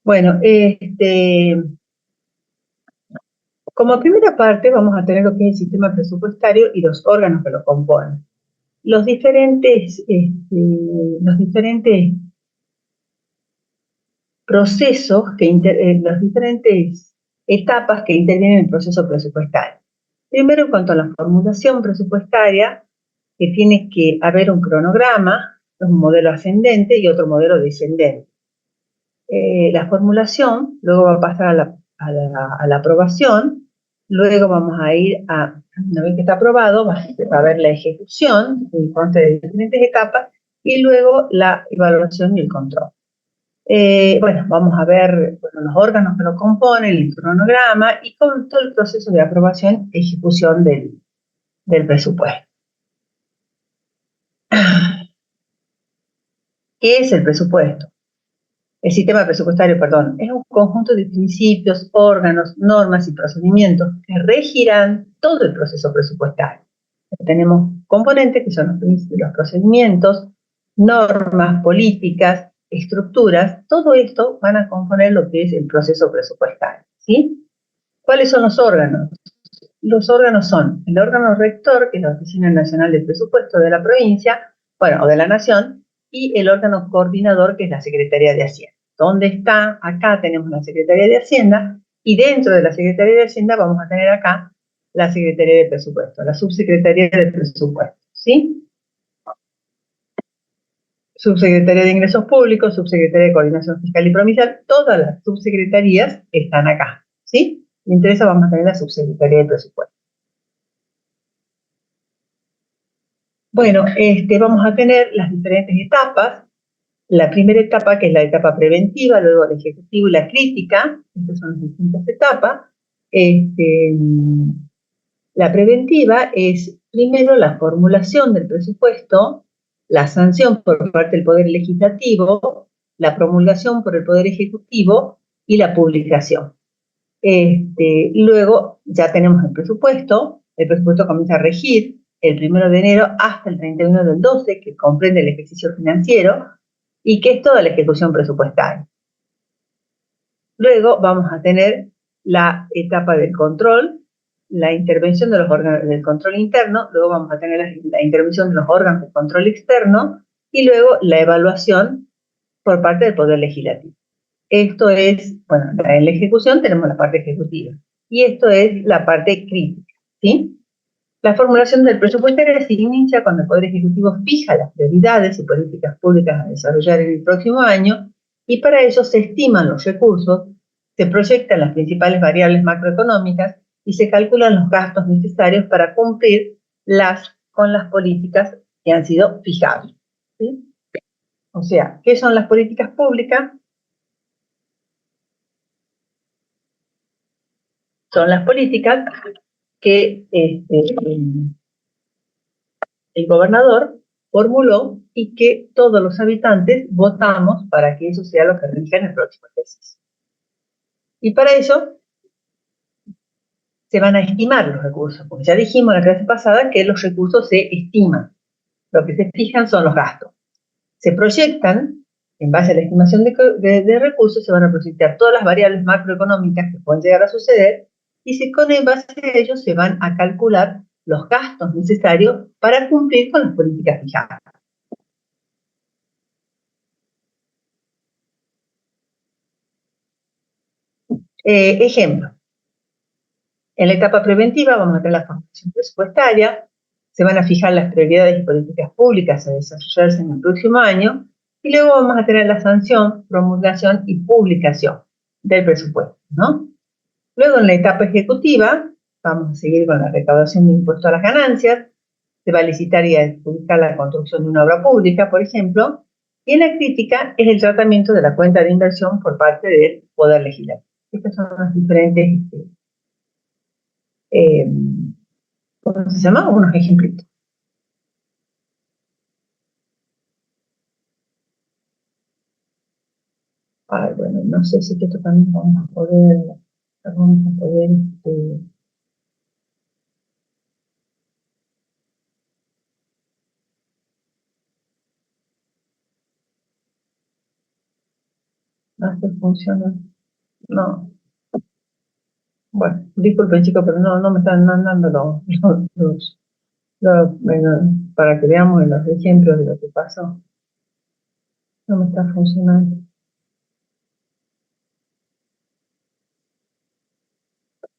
Bueno, como primera parte vamos a tener lo que es el sistema presupuestario y los órganos que lo componen. Los diferentes procesos, las diferentes etapas que intervienen en el proceso presupuestario. Primero, en cuanto a la formulación presupuestaria, que tiene que haber un cronograma, un modelo ascendente y otro modelo descendente. La formulación, luego va a pasar a la aprobación, luego vamos a ir una vez que está aprobado, va a haber la ejecución, que consta de diferentes etapas, y luego la evaluación y el control. Bueno, vamos a ver los órganos que lo componen, el cronograma y con todo el proceso de aprobación y ejecución del presupuesto. ¿Qué es el presupuesto? El sistema presupuestario, perdón, es un conjunto de principios, órganos, normas y procedimientos que regirán todo el proceso presupuestario. Tenemos componentes que son los procedimientos, normas, políticas, estructuras, todo esto van a componer lo que es el proceso presupuestario, ¿sí? ¿Cuáles son los órganos? Los órganos son el órgano rector, que es la Oficina Nacional de Presupuesto de la provincia, bueno, o de la nación, y el órgano coordinador, que es la Secretaría de Hacienda. ¿Dónde está? Acá tenemos la Secretaría de Hacienda, y dentro de la Secretaría de Hacienda vamos a tener acá la Secretaría de Presupuesto, la Subsecretaría de Presupuesto, ¿sí? Subsecretaría de Ingresos Públicos, Subsecretaría de Coordinación Fiscal y Provincial, todas las subsecretarías están acá, ¿sí? Me interesa, vamos a tener la Subsecretaría de Presupuesto. Bueno, vamos a tener las diferentes etapas. La primera etapa, que es la etapa preventiva, luego la ejecutiva y la crítica. Estas son las distintas etapas. La preventiva es primero la formulación del presupuesto, la sanción por parte del Poder Legislativo, la promulgación por el Poder Ejecutivo y la publicación. Luego ya tenemos el presupuesto comienza a regir el 1 de enero hasta el 31 del 12, que comprende el ejercicio financiero y que es toda la ejecución presupuestaria. Luego vamos a tener la etapa del control, la intervención de los órganos del control interno, luego vamos a tener la intervención de los órganos de control externo y luego la evaluación por parte del Poder Legislativo. Esto es, bueno, en la ejecución tenemos la parte ejecutiva y esto es la parte crítica, ¿sí? La formulación del presupuestario se inicia cuando el Poder Ejecutivo fija las prioridades y políticas públicas a desarrollar en el próximo año y para ello se estiman los recursos, se proyectan las principales variables macroeconómicas y se calculan los gastos necesarios para cumplir con las políticas que han sido fijadas, ¿sí? O sea, ¿qué son las políticas públicas? Son las políticas que el gobernador formuló y que todos los habitantes votamos para que eso sea lo que rija en el próximo ejercicio. Y para ello se van a estimar los recursos, porque ya dijimos en la clase pasada que los recursos se estiman. Lo que se fijan son los gastos. Se proyectan, en base a la estimación de recursos, se van a proyectar todas las variables macroeconómicas que pueden llegar a suceder y en base a ello se van a calcular los gastos necesarios para cumplir con las políticas fijadas. Ejemplo, en la etapa preventiva vamos a tener la formación presupuestaria, se van a fijar las prioridades y políticas públicas a desarrollarse en el próximo año, y luego vamos a tener la sanción, promulgación y publicación del presupuesto, ¿no? Luego en la etapa ejecutiva vamos a seguir con la recaudación de impuestos a las ganancias, se va a licitar y adjudicar la construcción de una obra pública, por ejemplo, y en la crítica es el tratamiento de la cuenta de inversión por parte del Poder Legislativo. Estas son las diferentes eh, ¿cómo se llama? Unos ejemplitos. Ay, bueno, no sé si esto también vamos a poder Hace funciona. No. Bueno, disculpen chicos, pero no me están mandando bueno, para que veamos los ejemplos de lo que pasó. No me está funcionando.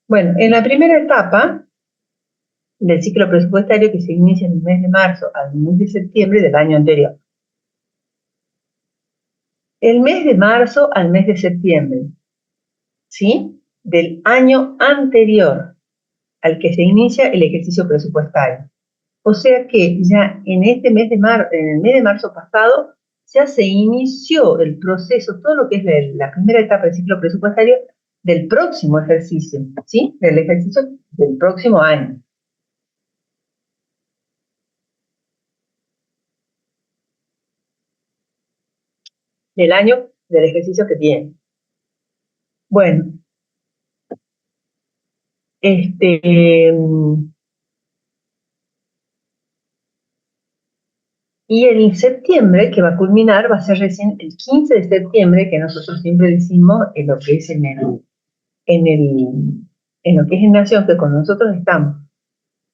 Bueno, en la primera etapa del ciclo presupuestario que se inicia en el mes de marzo al mes de septiembre del año anterior. El mes de marzo al mes de septiembre, ¿sí? Del año anterior al que se inicia el ejercicio presupuestario. O sea que ya en este mes de en el mes de marzo pasado, ya se inició el proceso, todo lo que es la primera etapa del ciclo presupuestario del próximo ejercicio, ¿sí? Del ejercicio del próximo año. Del año del ejercicio que tiene. Bueno, y en septiembre, que va a culminar, va a ser recién el 15 de septiembre, que nosotros siempre decimos en lo que es en lo que es en Nación, que cuando nosotros estamos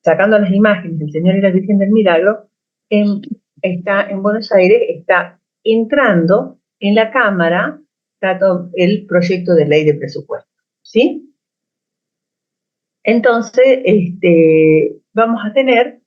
sacando las imágenes del Señor y la Virgen del Milagro, está en Buenos Aires, está entrando en la Cámara el proyecto de ley de presupuesto, ¿sí? Entonces, vamos a tener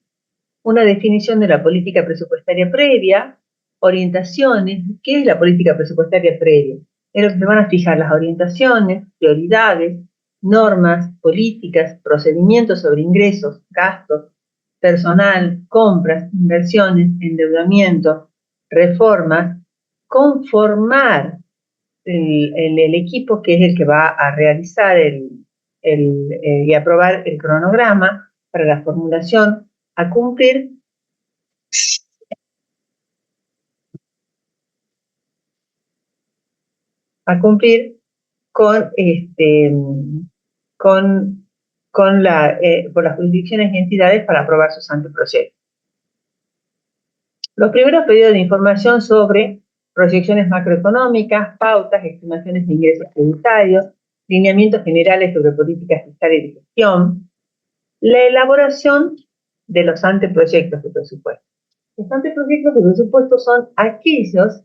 una definición de la política presupuestaria previa, orientaciones. ¿Qué es la política presupuestaria previa? Es lo que se van a fijar las orientaciones, prioridades, normas, políticas, procedimientos sobre ingresos, gastos, personal, compras, inversiones, endeudamiento, reformas, conformar el equipo que es el que va a realizar y aprobar el cronograma para la formulación a cumplir con con, por las jurisdicciones y entidades para aprobar sus anteproyectos. Los primeros pedidos de información sobre proyecciones macroeconómicas, pautas, estimaciones de ingresos tributarios, lineamientos generales sobre políticas fiscales y de gestión, la elaboración de los anteproyectos de presupuesto. Los anteproyectos de presupuesto son aquellos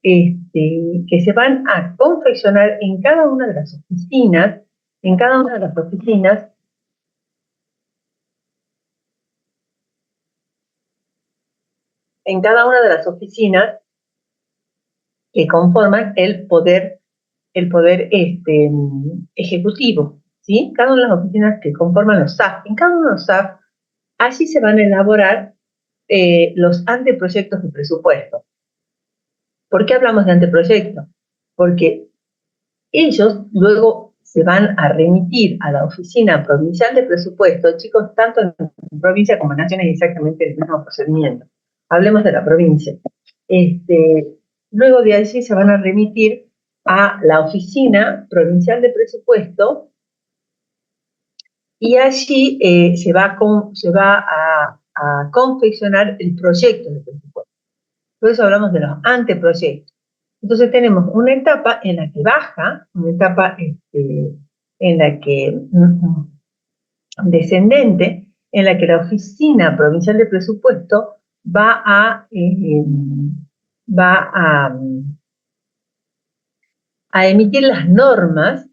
que se van a confeccionar en cada una de las oficinas, en cada una de las oficinas, en cada una de las oficinas que conforman el poder ejecutivo, ¿sí? Cada una de las oficinas que conforman los SAF, en cada uno de los SAF, allí se van a elaborar los anteproyectos de presupuesto. ¿Por qué hablamos de anteproyectos? Porque ellos luego se van a remitir a la Oficina Provincial de Presupuesto, chicos, tanto en provincia como en nación es exactamente el mismo procedimiento. Hablemos de la provincia. Luego de allí se van a remitir a la Oficina Provincial de Presupuesto y allí se va a confeccionar el proyecto de presupuesto. Por eso hablamos de los anteproyectos. Entonces tenemos una etapa en la que baja, una etapa en la que descendente, en la que la Oficina Provincial de Presupuesto va a emitir las normas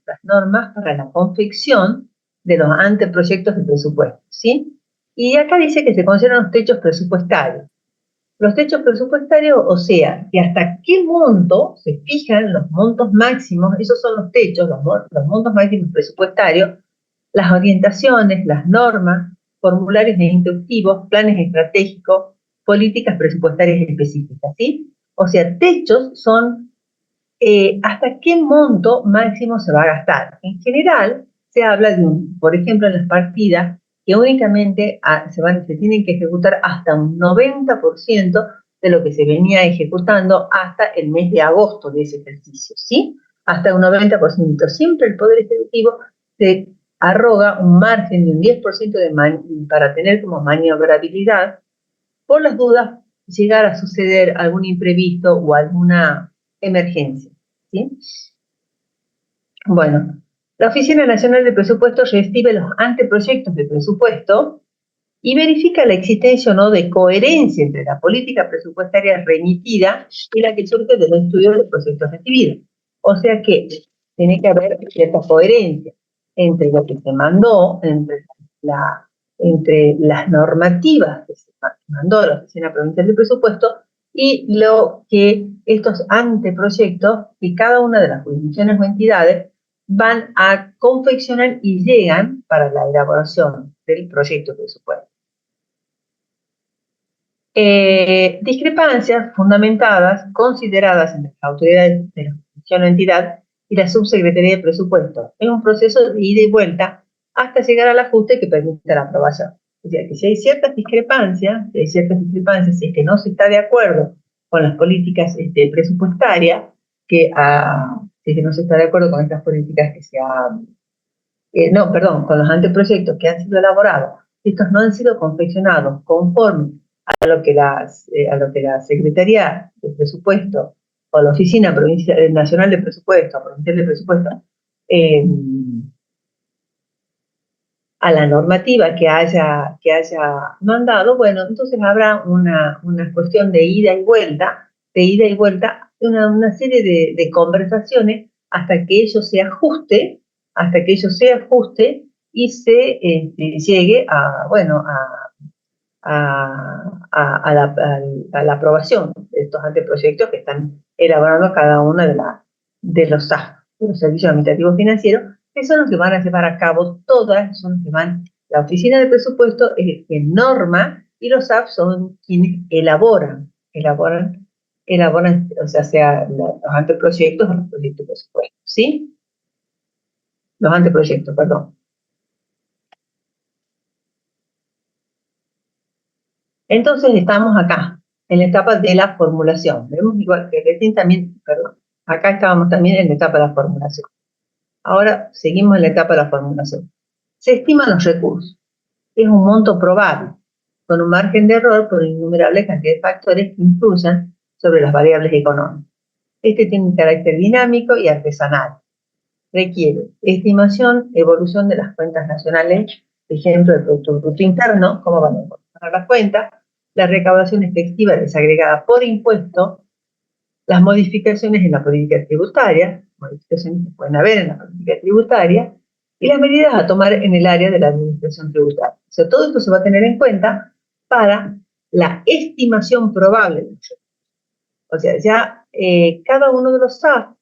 para la confección de los anteproyectos de presupuesto, ¿sí? Y acá dice que se consideran los techos presupuestarios. Los techos presupuestarios, o sea, que hasta qué monto se fijan los montos máximos, esos son los techos, los montos máximos presupuestarios, las orientaciones, las normas, formularios instructivos, planes estratégicos, políticas presupuestarias específicas, ¿sí? O sea, techos son hasta qué monto máximo se va a gastar. En general, se habla de por ejemplo, en las partidas, que únicamente se tienen que ejecutar hasta un 90% de lo que se venía ejecutando hasta el mes de agosto de ese ejercicio, ¿sí? Hasta un 90%. Siempre el Poder Ejecutivo se arroga un margen de un 10% para tener como maniobrabilidad, por las dudas, llegar a suceder algún imprevisto o alguna emergencia, ¿sí? Bueno, la Oficina Nacional de Presupuesto recibe los anteproyectos de presupuesto y verifica la existencia o no de coherencia entre la política presupuestaria remitida y la que surge de los estudios de proyectos recibidos. O sea que tiene que haber cierta coherencia entre lo que se mandó, entre las normativas que se mandó a la Oficina Provincial de Presupuesto y lo que estos anteproyectos que cada una de las jurisdicciones o entidades van a confeccionar y llegan para la elaboración del proyecto de presupuesto. Discrepancias fundamentadas, consideradas entre las autoridades de la jurisdicción o entidad y la subsecretaría de presupuesto. Es un proceso de ida y vuelta hasta llegar al ajuste que permita la aprobación. O sea, que si hay ciertas discrepancias, si es que no se está de acuerdo con las políticas presupuestarias, si es que no se está de acuerdo con estas políticas con los anteproyectos que han sido elaborados, estos no han sido confeccionados conforme a lo que la Secretaría de Presupuesto o la Oficina Nacional de Presupuesto, Provincial de Presupuesto, a la normativa que haya mandado, bueno, entonces habrá una cuestión de ida y vuelta, una serie de conversaciones hasta que ello se ajuste, y se llegue a la aprobación de estos anteproyectos que están elaborando cada uno de los SAF, de los servicios administrativos financieros, que son los que van a llevar a cabo la Oficina de Presupuesto es el que norma y los SAF son quienes elaboran, o sea los anteproyectos o los proyectos de presupuesto, ¿sí? Los anteproyectos, perdón. Entonces estamos acá, en la etapa de la formulación. Vemos igual que recién también, perdón, acá estábamos también en la etapa de la formulación. Ahora seguimos en la etapa de la formulación. Se estiman los recursos. Es un monto probable, con un margen de error por innumerable cantidad de factores que influyen sobre las variables económicas. Este tiene un carácter dinámico y artesanal. Requiere estimación, evolución de las cuentas nacionales, ejemplo del Producto Bruto Interno, cómo van a encontrar las cuentas, la recaudación efectiva desagregada por impuesto, las modificaciones en la política tributaria, modificaciones que pueden haber en la política tributaria, y las medidas a tomar en el área de la administración tributaria. O sea, todo esto se va a tener en cuenta para la estimación probable de los recursos. O sea, ya cada uno de los SAF,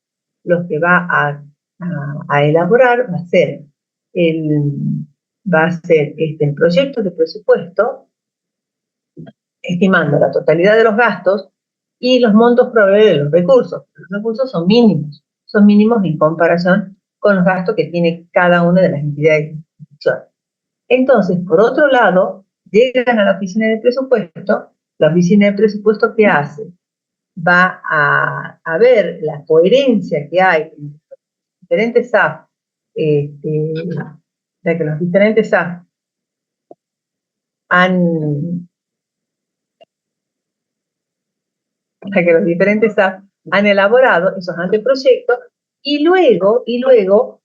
los que va a elaborar, va a ser el proyecto de presupuesto, estimando la totalidad de los gastos y los montos probables de los recursos. Los recursos son mínimos en comparación con los gastos que tiene cada una de las entidades y instituciones. Entonces, por otro lado, llegan a la oficina de presupuesto. La oficina de presupuesto, ¿qué hace? Va a ver la coherencia que hay entre los diferentes SAF, ya que los diferentes SAF han elaborado esos anteproyectos y luego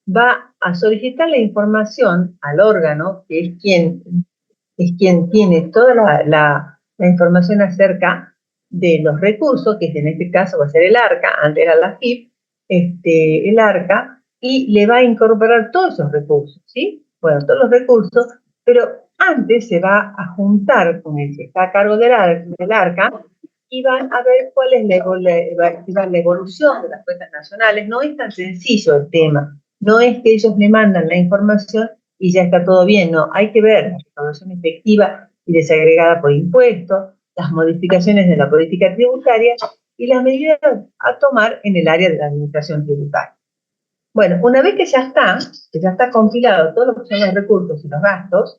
va a solicitar la información al órgano, que es quien tiene toda la información acerca de los recursos, que en este caso va a ser el ARCA, antes era la FIP, el ARCA, y le va a incorporar todos esos recursos, ¿sí? Bueno, todos los recursos, pero antes se va a juntar con el que está a cargo del ARCA y van a ver cuál es la evolución de las cuentas nacionales. No es tan sencillo el tema, no es que ellos le mandan la información y ya está todo bien, no, hay que ver la recaudación efectiva y desagregada por impuestos, las modificaciones de la política tributaria y las medidas a tomar en el área de la administración tributaria. Bueno, una vez que ya está compilado todo lo que son los recursos y los gastos,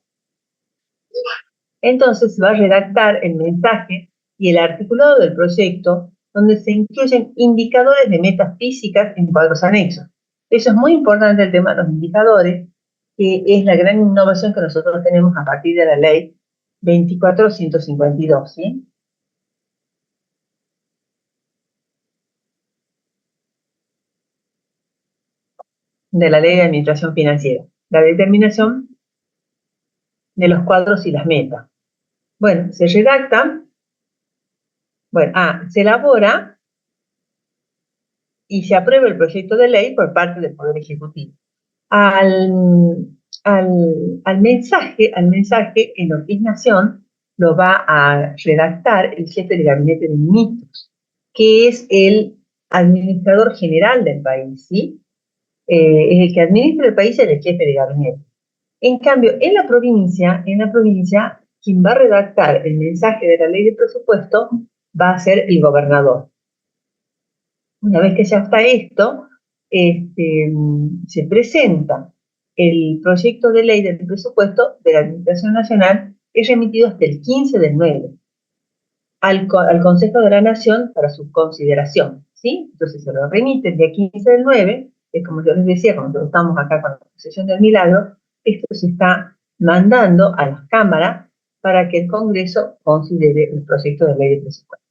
entonces se va a redactar el mensaje y el articulado del proyecto, donde se incluyen indicadores de metas físicas en cuadros anexos. Eso es muy importante, el tema de los indicadores, que es la gran innovación que nosotros tenemos a partir de la ley 24.152, ¿sí? de la Ley de Administración Financiera, la determinación de los cuadros y las metas. Bueno, se redacta, bueno, se elabora y se aprueba el proyecto de ley por parte del Poder Ejecutivo. Al mensaje en lo que es nación lo va a redactar el jefe de gabinete de ministros, que es el administrador general del país, ¿sí? Es el que administra el país, es el jefe de gabinete. En cambio, en la provincia, quien va a redactar el mensaje de la ley de presupuesto va a ser el gobernador. Una vez que ya está esto, se presenta el proyecto de ley del presupuesto de la Administración Nacional, es remitido hasta el 15 del 9 al Consejo de la Nación para su consideración, ¿sí? Entonces se lo remite el día 15 del 9, es como yo les decía, cuando estamos acá con la posesión del milagro, esto se está mandando a las cámaras para que el Congreso considere el proyecto de ley de presupuesto.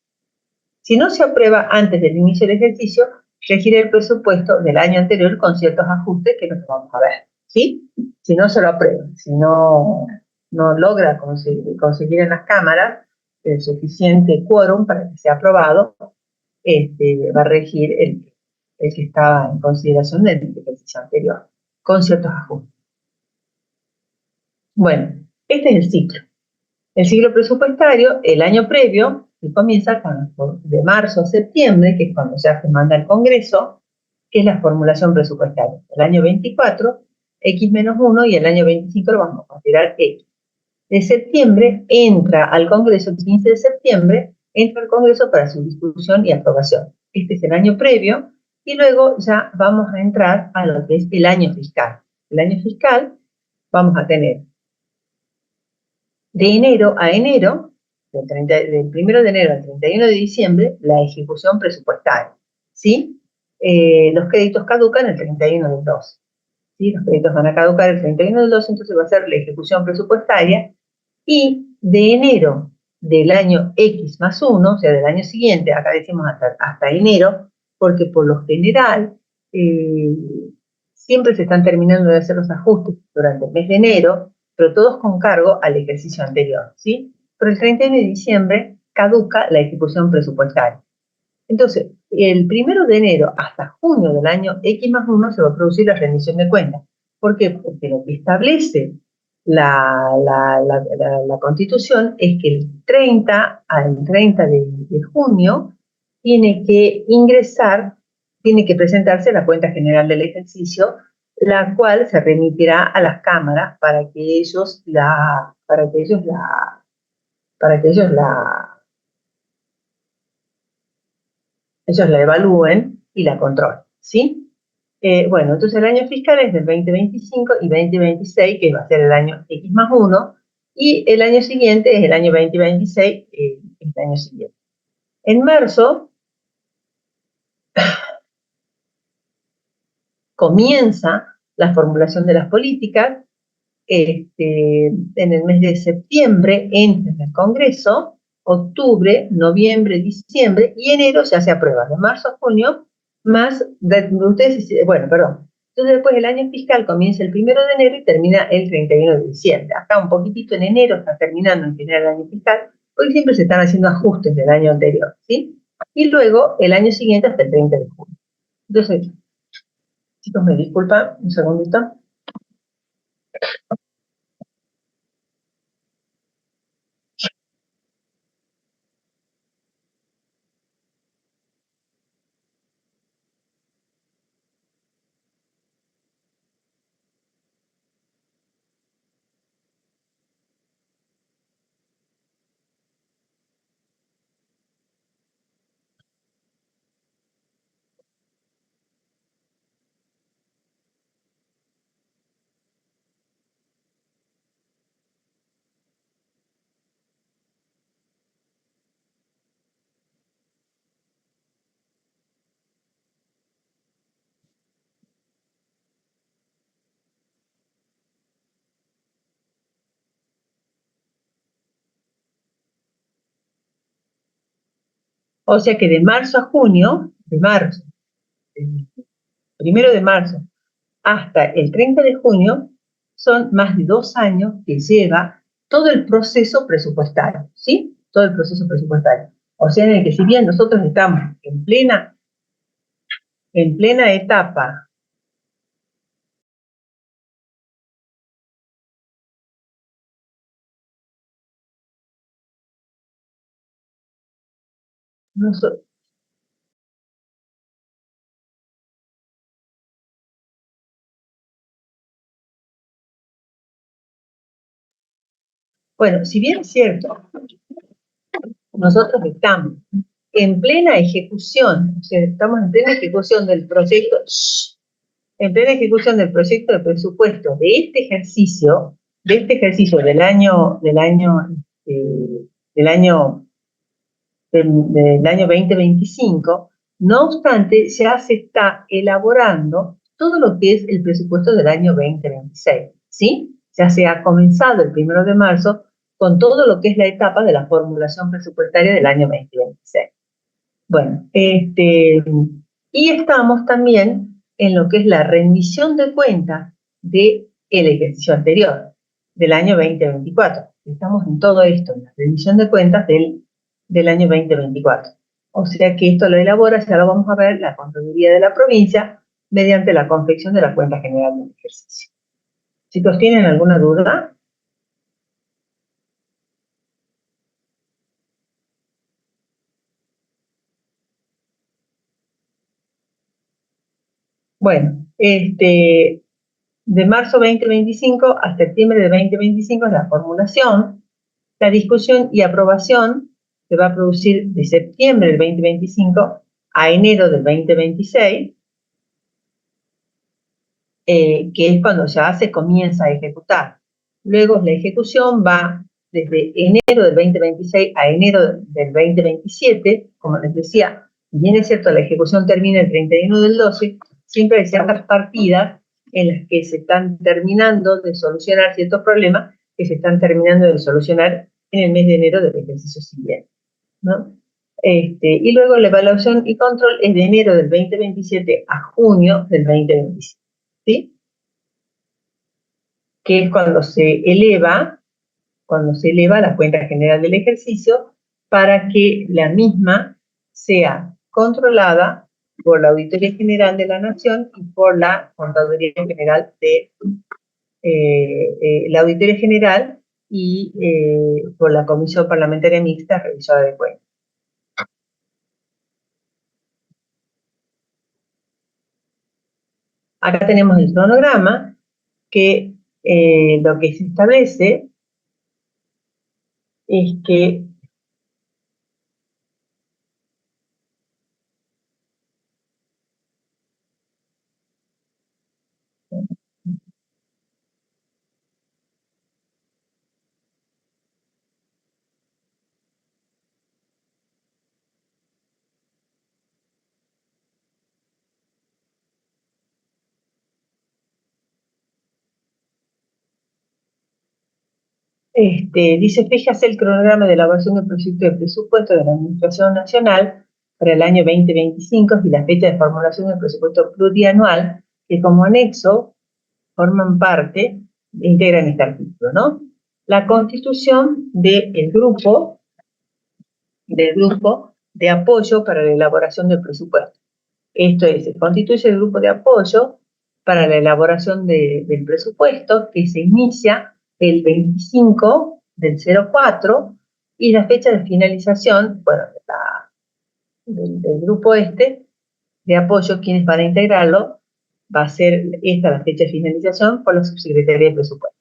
Si no se aprueba antes del inicio del ejercicio, regirá el presupuesto del año anterior con ciertos ajustes que nos vamos a ver, ¿sí? Si no se lo aprueba, si no logra conseguir en las cámaras el suficiente quórum para que sea aprobado, va a regir el que estaba en consideración del ejercicio anterior, con ciertos ajustes. Bueno, este es el ciclo. El ciclo presupuestario, el año previo, que comienza de marzo a septiembre, que es cuando se manda al Congreso, que es la formulación presupuestaria. El año 24, X menos 1, y el año 25 lo vamos a considerar X. De septiembre entra al Congreso, el 15 de septiembre, entra al Congreso para su discusión y aprobación. Este es el año previo, y luego ya vamos a entrar a lo que es el año fiscal. El año fiscal vamos a tener de enero a enero, del 1 de enero al 31 de diciembre, la ejecución presupuestaria, ¿sí? Los créditos caducan el 31 del 12, ¿sí? Los créditos van a caducar el 31 del 12, entonces va a ser la ejecución presupuestaria, y de enero del año X más 1, o sea, del año siguiente, acá decimos hasta enero, porque por lo general siempre se están terminando de hacer los ajustes durante el mes de enero, pero todos con cargo al ejercicio anterior, ¿sí? Pero el 31 de diciembre caduca la ejecución presupuestaria. Entonces, el 1 de enero hasta junio del año X más 1 se va a producir la rendición de cuentas. ¿Por qué? Porque lo que establece la Constitución es que el 30 de junio tiene que tiene que presentarse la cuenta general del ejercicio, la cual se remitirá a las cámaras para que ellos la evalúen y la controlen, ¿sí? Bueno, entonces el año fiscal es del 2025 y 2026, que va a ser el año X más 1, y el año siguiente es el año 2026, el año siguiente. En marzo comienza la formulación de las políticas, en el mes de septiembre entra en el Congreso, octubre, noviembre, diciembre, y enero ya se aprueba, de marzo a junio, bueno, perdón. Entonces después el año fiscal comienza el 1 de enero y termina el 31 de diciembre. Acá un poquitito en enero está terminando en general el año fiscal, porque siempre se están haciendo ajustes del año anterior, ¿sí? Y luego el año siguiente hasta el 30 de junio. Entonces, chicos, me disculpan un segundito. O sea que de marzo a junio, del 1 de marzo hasta el 30 de junio son más de 2 años que lleva todo el proceso presupuestario, ¿sí? Todo el proceso presupuestario. O sea, en el que si bien nosotros estamos en plena etapa nosotros, bueno, si bien es cierto, nosotros estamos en plena ejecución, o sea, estamos en plena ejecución del proyecto, en plena ejecución del proyecto de presupuesto de este ejercicio del año, del año 2025, no obstante, ya se está elaborando todo lo que es el presupuesto del año 2026, ¿sí? Ya se ha comenzado el 1 de marzo con todo lo que es la etapa de la formulación presupuestaria del año 2026. Bueno, y estamos también en lo que es la rendición de cuentas del ejercicio anterior, del año 2024. Estamos en todo esto, en la rendición de cuentas del año 2024. O sea que esto lo elabora, ya lo vamos a ver, la Contraloría de la provincia, mediante la confección de la cuenta general del ejercicio. Chicos, ¿tienen alguna duda? Bueno, de marzo 2025 a septiembre de 2025 es la formulación. La discusión y aprobación se va a producir de septiembre del 2025 a enero del 2026, que es cuando ya se comienza a ejecutar. Luego la ejecución va desde enero del 2026 a enero del 2027, como les decía, si bien es cierto, la ejecución termina el 31 del 12, siempre hay ciertas partidas en las que se están terminando de solucionar ciertos problemas que se están terminando de solucionar en el mes de enero del ejercicio siguiente, ¿no? Y luego la evaluación y control es de enero del 2027 a junio del 2027, ¿sí? Que es cuando se eleva la cuenta general del ejercicio para que la misma sea controlada por la Auditoría General de la Nación y por la Contaduría General de la Auditoría General y por la Comisión Parlamentaria Mixta Revisora de Cuentas. Acá tenemos el cronograma que lo que se establece es que dice, fíjase el cronograma de elaboración del proyecto de presupuesto de la Administración Nacional para el año 2025 y la fecha de formulación del presupuesto plurianual, que como anexo forman parte, integran este artículo, ¿no? La constitución del grupo de apoyo para la elaboración del presupuesto. Esto es, se constituye el grupo de apoyo para la elaboración del presupuesto que se inicia el 25 del 04 y la fecha de finalización, bueno, del grupo de apoyo, quienes van a integrarlo, va a ser esta la fecha de finalización por la Subsecretaría de Presupuesto.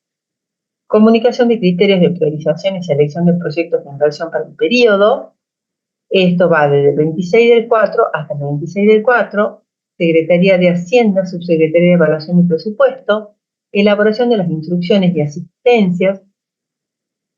Comunicación de criterios de priorización y selección de proyectos de inversión para el periodo. Esto va desde el 26 del 4 hasta el 26 del 4, Secretaría de Hacienda, Subsecretaría de Evaluación y Presupuesto, elaboración de las instrucciones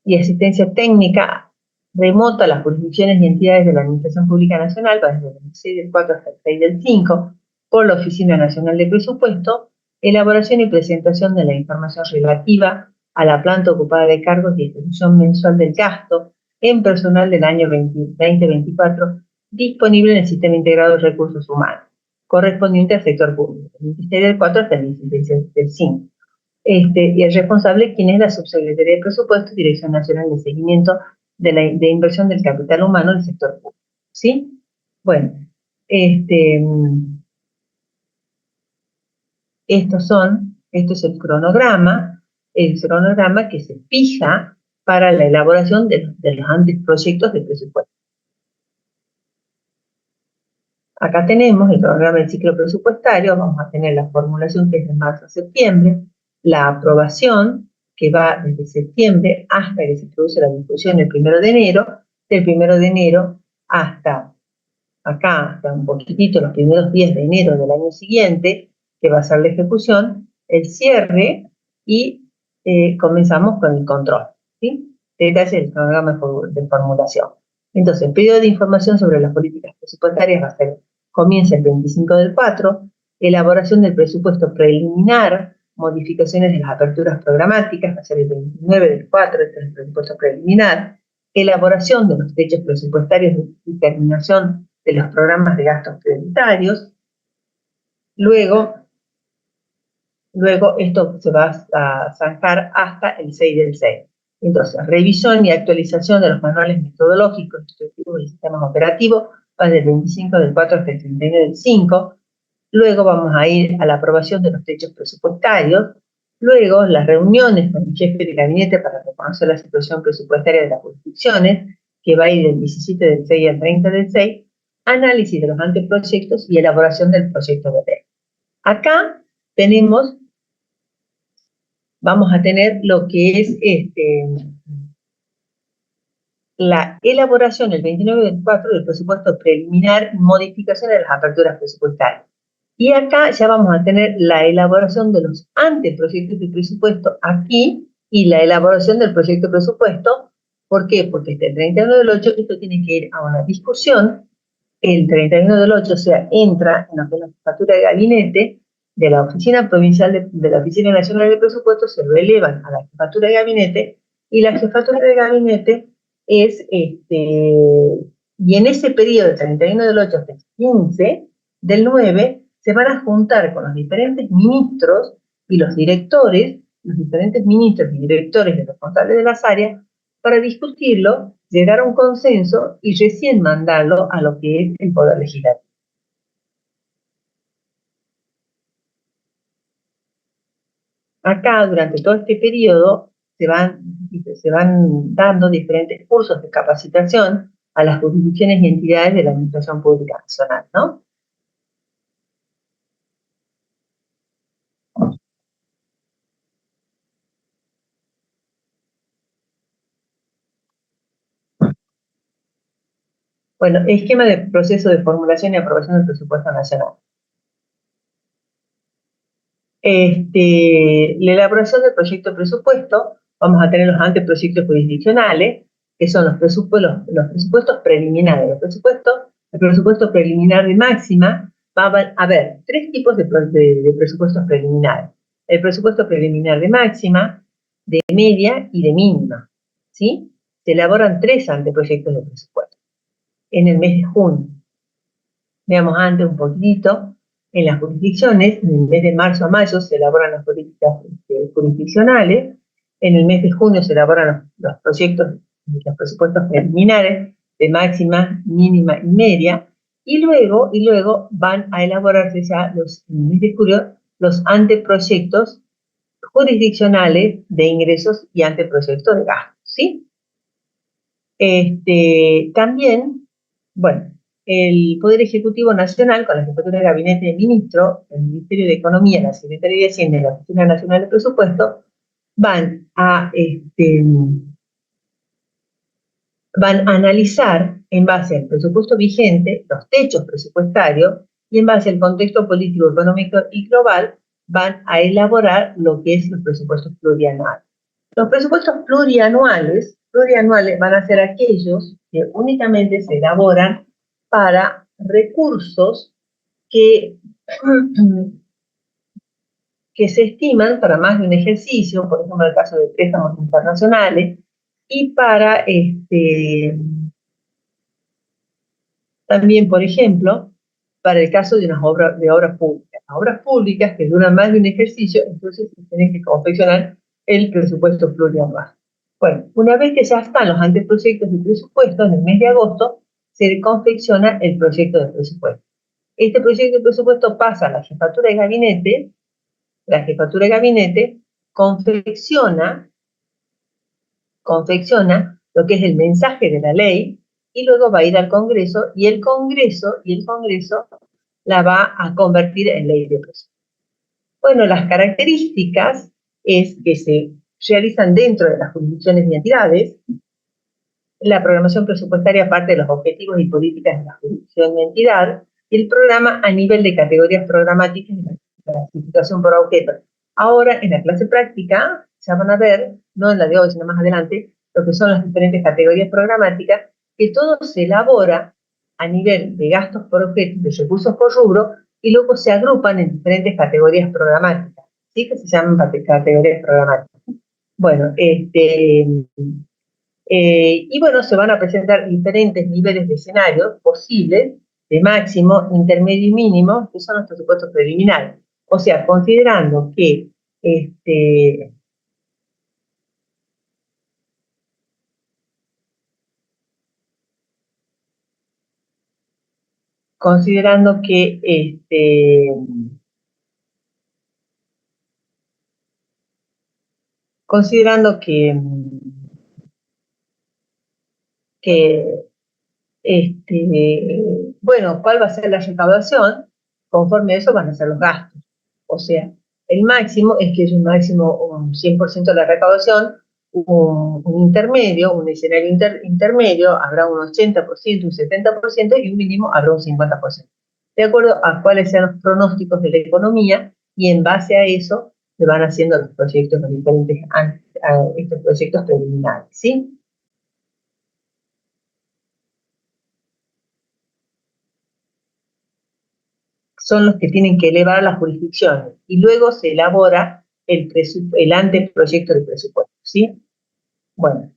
y asistencia técnica remota a las jurisdicciones y entidades de la Administración Pública Nacional, va desde el 26 del 4 hasta el 6 del 5, por la Oficina Nacional de Presupuesto, elaboración y presentación de la información relativa a la planta ocupada de cargos y ejecución mensual del gasto en personal del año 2024 disponible en el Sistema Integrado de Recursos Humanos. correspondiente al sector público, del 26 del 4 hasta el 16 del 5. Y el responsable, quien es la Subsecretaría de Presupuesto y Dirección Nacional de Seguimiento de Inversión del Capital Humano del sector público. ¿Sí? Bueno, esto es el cronograma que se fija para la elaboración de los anteproyectos de presupuesto. Acá tenemos el cronograma del ciclo presupuestario, vamos a tener la formulación que es de marzo a septiembre, la aprobación que va desde septiembre hasta que se produce la discusión el 1 de enero, del 1 de enero hasta acá, hasta un poquitito los primeros días de enero del año siguiente, que va a ser la ejecución, el cierre y comenzamos con el control, ¿sí? Detalle del cronograma de formulación. Entonces, el periodo de información sobre las políticas presupuestarias va a ser, comienza el 25 del 4, elaboración del presupuesto preliminar, modificaciones de las aperturas programáticas, va a ser el 29 del 4, este es el presupuesto preliminar, elaboración de los techos presupuestarios de determinación de los programas de gastos prioritarios. Luego esto se va a zanjar hasta el 6 del 6. Entonces, revisión y actualización de los manuales metodológicos, instructivos y sistemas operativos, va del 25 del 4 hasta el 31 del 5. Luego vamos a ir a la aprobación de los techos presupuestarios. Luego, las reuniones con el jefe de gabinete para reconocer la situación presupuestaria de las jurisdicciones, que va a ir del 17 del 6 al 30 del 6. Análisis de los anteproyectos y elaboración del proyecto de ley. Acá vamos a tener lo que es la elaboración el 29 del 4 del presupuesto preliminar, modificación de las aperturas presupuestarias. Y acá ya vamos a tener la elaboración de los anteproyectos de presupuesto aquí y la elaboración del proyecto de presupuesto. ¿Por qué? Porque el 31 del 8 esto tiene que ir a una discusión. El 31 del 8, o sea, entra en lo que es la jefatura de gabinete de la Oficina Provincial de la Oficina Nacional de Presupuestos, se lo elevan a la jefatura de gabinete, y la jefatura de gabinete es, y en ese periodo, del 31 del 8 hasta el 15 del 9, se van a juntar con los diferentes ministros y los directores, los diferentes ministros y directores y responsables de las áreas, para discutirlo, llegar a un consenso y recién mandarlo a lo que es el Poder Legislativo. Acá, durante todo este periodo, se van dando diferentes cursos de capacitación a las jurisdicciones y entidades de la Administración Pública Nacional, ¿no? Bueno, esquema de proceso de formulación y aprobación del presupuesto nacional. La elaboración del proyecto de presupuesto, vamos a tener los anteproyectos jurisdiccionales, que son los presupuestos preliminares. El presupuesto preliminar de máxima, va a haber tres tipos de presupuestos preliminares. El presupuesto preliminar de máxima, de media y de mínima, ¿sí? Se elaboran tres anteproyectos de presupuesto. En el mes de junio, veamos antes un poquitito, en las jurisdicciones, en el mes de marzo a mayo se elaboran las políticas jurisdiccionales, en el mes de junio se elaboran los presupuestos preliminares de máxima, mínima y media, y luego van a elaborarse ya en el mes de julio los anteproyectos jurisdiccionales de ingresos y anteproyectos de gastos, ¿sí? También, bueno, el Poder Ejecutivo Nacional, con la Jefatura de Gabinete de Ministro, el Ministerio de Economía, la Secretaría de Hacienda y la Oficina Nacional de Presupuesto, van a analizar, en base al presupuesto vigente, los techos presupuestarios, y en base al contexto político, económico y global, van a elaborar lo que es los presupuestos plurianuales. Los presupuestos plurianuales van a ser aquellos que únicamente se elaboran para recursos que se estiman para más de un ejercicio, por ejemplo, el caso de préstamos internacionales, y para también, por ejemplo, para el caso de unas obras, de obras públicas. Las obras públicas que duran más de un ejercicio, entonces se tienen que confeccionar el presupuesto plurianual. Bueno, una vez que ya están los anteproyectos de presupuesto, en el mes de agosto se confecciona el proyecto de presupuesto. Este proyecto de presupuesto pasa a la jefatura de gabinete, la jefatura de gabinete confecciona lo que es el mensaje de la ley y luego va a ir al Congreso y el Congreso la va a convertir en ley de presupuesto. Bueno, las características es que se realizan dentro de las jurisdicciones y entidades. La programación presupuestaria parte de los objetivos y políticas de la jurisdicción y entidad, y el programa a nivel de categorías programáticas y la clasificación por objeto. Ahora, en la clase práctica, ya van a ver, no en la de hoy, sino más adelante, lo que son las diferentes categorías programáticas, que todo se elabora a nivel de gastos por objeto, de recursos por rubro, y luego se agrupan en diferentes categorías programáticas, ¿sí? Que se llaman categorías programáticas. Bueno, y bueno, se van a presentar diferentes niveles de escenarios posibles, de máximo, intermedio y mínimo, que son los presupuestos preliminares. O sea, considerando que considerando que considerando que bueno, ¿cuál va a ser la recaudación? Conforme a eso van a ser los gastos. O sea, el máximo es que es un máximo un 100% de la recaudación, un intermedio, un escenario intermedio, habrá un 80%, un 70% y un mínimo habrá un 50%. De acuerdo a cuáles sean los pronósticos de la economía y en base a eso se van haciendo los proyectos, los diferentes estos proyectos preliminares, ¿sí? Son los que tienen que elevar a las jurisdicciones y luego se elabora el anteproyecto de presupuesto, ¿sí? Bueno,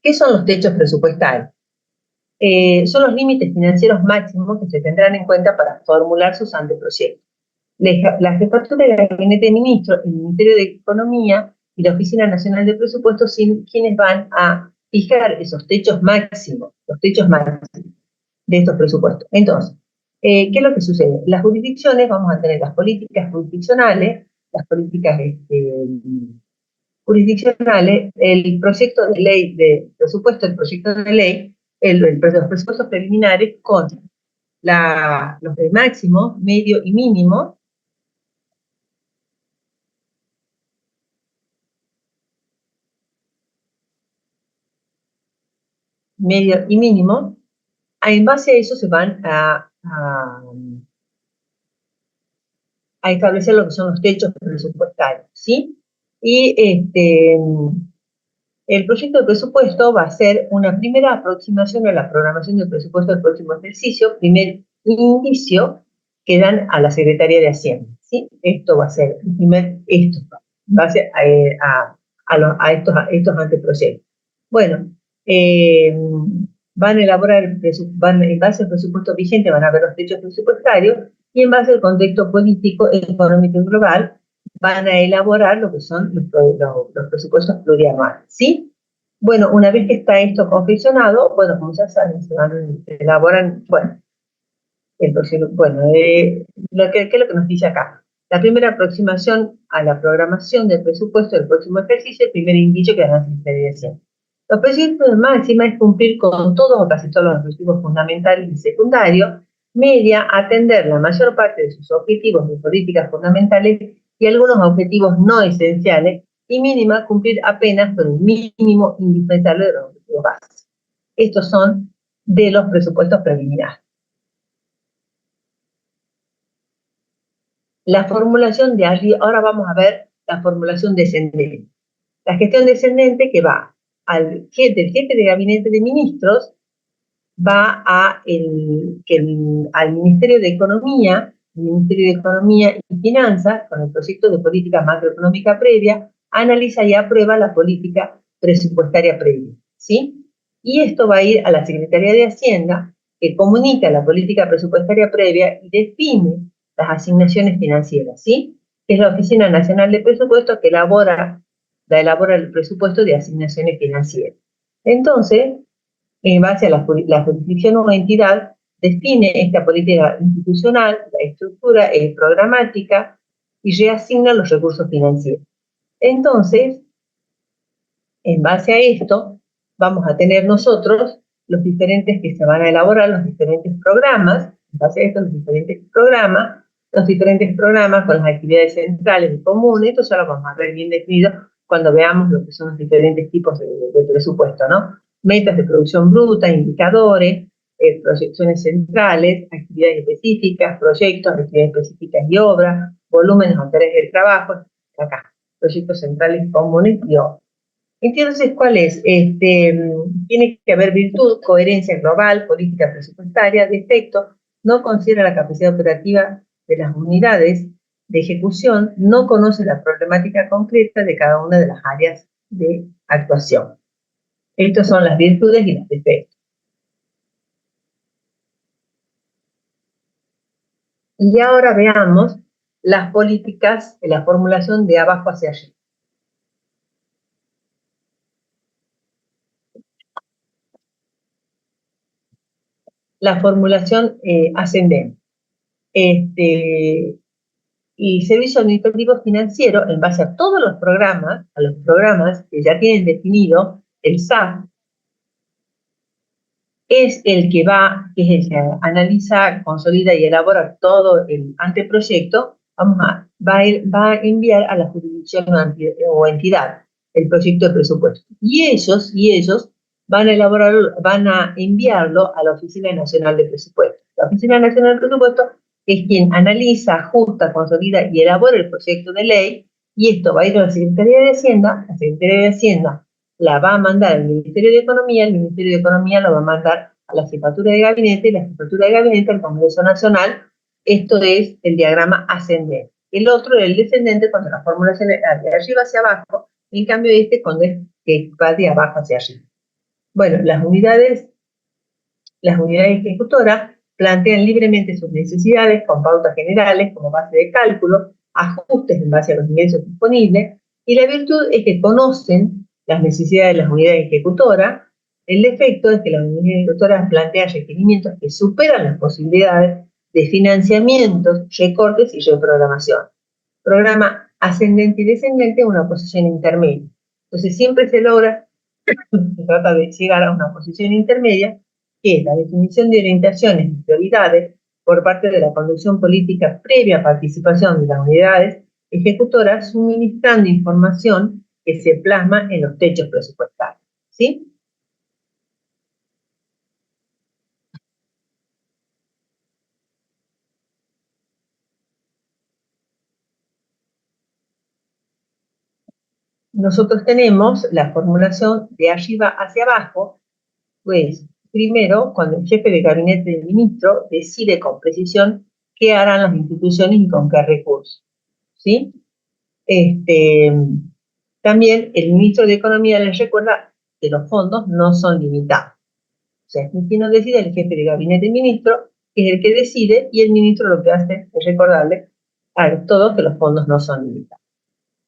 ¿qué son los techos presupuestarios? Son los límites financieros máximos que se tendrán en cuenta para formular sus anteproyectos. La Jefatura del Gabinete de Ministros, el Ministerio de Economía y la Oficina Nacional de Presupuestos, quienes van a fijar esos techos máximos, los techos máximos de estos presupuestos. Entonces, ¿qué es lo que sucede? Las jurisdicciones, vamos a tener las políticas jurisdiccionales, las políticas jurisdiccionales, el proyecto de ley de presupuesto, el proyecto de ley, los presupuestos preliminares con los de máximo, medio y mínimo, medio y mínimo, en base a eso se van a establecer lo que son los techos presupuestarios, ¿sí? Y el proyecto de presupuesto va a ser una primera aproximación a la programación del presupuesto del próximo ejercicio, primer indicio que dan a la Secretaría de Hacienda, ¿sí? Esto va a ser el primer, esto va a ser estos anteproyectos. Bueno, van a elaborar, en base al presupuesto vigente, van a ver los techos presupuestarios y en base al contexto político, económico y global, van a elaborar lo que son los presupuestos plurianuales, ¿sí? Bueno, una vez que está esto confeccionado, bueno, como ya saben, se elaboran, bueno, ¿qué es lo que nos dice acá? La primera aproximación a la programación del presupuesto del próximo ejercicio, el primer indicio que dan la Secretaría de Hacienda. Los proyectos de máxima es cumplir con todos o casi todos los objetivos fundamentales y secundarios, media, atender la mayor parte de sus objetivos de políticas fundamentales y algunos objetivos no esenciales, y mínima, cumplir apenas con el mínimo indispensable de los objetivos básicos. Estos son de los presupuestos preliminares. La formulación de arriba, ahora vamos a ver la formulación descendente. La gestión descendente que va del jefe de gabinete de ministros, va al Ministerio de Economía, el Ministerio de Economía y Finanzas, con el proyecto de política macroeconómica previa, analiza y aprueba la política presupuestaria previa, ¿sí? Y esto va a ir a la Secretaría de Hacienda, que comunica la política presupuestaria previa y define las asignaciones financieras, ¿sí? Que es la Oficina Nacional de Presupuestos que elabora el presupuesto de asignaciones financieras. Entonces, en base a la jurisdicción o entidad, define esta política institucional, la estructura programática y reasigna los recursos financieros. Entonces, en base a esto, vamos a tener nosotros los diferentes que se van a elaborar, los diferentes programas, en base a esto, los diferentes programas con las actividades centrales y comunes. Esto ya lo vamos a ver bien definido cuando veamos lo que son los diferentes tipos de presupuesto, ¿no? Metas de producción bruta, indicadores, proyecciones centrales, actividades específicas, proyectos, actividades específicas y obras, volúmenes o tareas de trabajo, acá, proyectos centrales comunes y obras. Entonces, ¿cuál es? Tiene que haber virtud, coherencia global, política presupuestaria, defecto, no considera la capacidad operativa de las unidades de ejecución, no conoce la problemática concreta de cada una de las áreas de actuación. Estas son las virtudes y los defectos. Y ahora veamos las políticas de la formulación de abajo hacia arriba. La formulación ascendente. Y servicio administrativo financiero, en base a todos los programas, a los programas que ya tienen definido, el SAF es el que analiza, consolida y elabora todo el anteproyecto. Va a enviar a la jurisdicción o entidad el proyecto de presupuesto. Y ellos van a enviarlo a la Oficina Nacional de Presupuesto. La Oficina Nacional de Presupuesto es quien analiza, ajusta, consolida y elabora el proyecto de ley, y esto va a ir a la Secretaría de Hacienda. La Secretaría de Hacienda la va a mandar al Ministerio de Economía, el Ministerio de Economía lo va a mandar a la Jefatura de Gabinete, y la Jefatura de Gabinete al Congreso Nacional. Esto es el diagrama ascendente. El otro es el descendente, cuando la formulación es de arriba hacia abajo, en cambio cuando es que va de abajo hacia arriba. Bueno, las unidades ejecutoras plantean libremente sus necesidades con pautas generales como base de cálculo, ajustes en base a los ingresos disponibles, y la virtud es que conocen las necesidades de las unidades ejecutoras. El defecto es que las unidades ejecutoras plantean requerimientos que superan las posibilidades de financiamientos, recortes y reprogramación. Programa ascendente y descendente, una posición intermedia. Entonces siempre se trata de llegar a una posición intermedia, que es la definición de orientaciones y prioridades por parte de la conducción política previa participación de las unidades ejecutoras, suministrando información que se plasma en los techos presupuestarios. ¿Sí? Nosotros tenemos la formulación de arriba hacia abajo, pues primero, cuando el jefe de gabinete del ministro decide con precisión qué harán las instituciones y con qué recursos. ¿Sí? También el ministro de Economía les recuerda que los fondos no son limitados. O sea, quien nos decide el jefe de gabinete del ministro, que es el que decide, y el ministro lo que hace es recordarle a todos que los fondos no son limitados.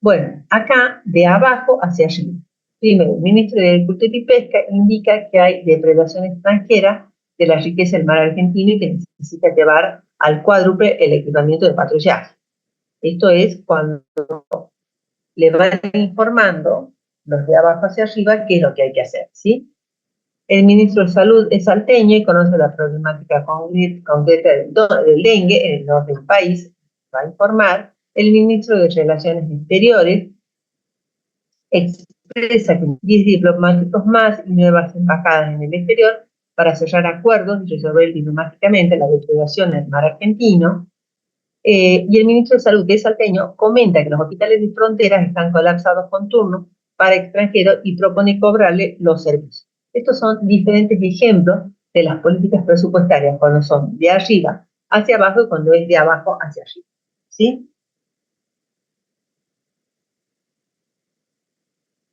Bueno, acá de abajo hacia arriba. Primero, el ministro de Agricultura y Pesca indica que hay depredación extranjera de la riqueza del mar argentino y que necesita llevar al cuádruple el equipamiento de patrullaje. Esto es cuando le van informando los de abajo hacia arriba qué es lo que hay que hacer, ¿sí? El ministro de Salud es salteño y conoce la problemática concreta del dengue en el norte del país, va a informar. El ministro de Relaciones Exteriores expresa que 10 diplomáticos más y nuevas embajadas en el exterior para cerrar acuerdos y resolver diplomáticamente la depredación del mar argentino. Y el ministro de Salud, que es salteño, comenta que los hospitales de fronteras están colapsados con turnos para extranjeros y propone cobrarle los servicios. Estos son diferentes ejemplos de las políticas presupuestarias cuando son de arriba hacia abajo y cuando es de abajo hacia arriba. ¿Sí?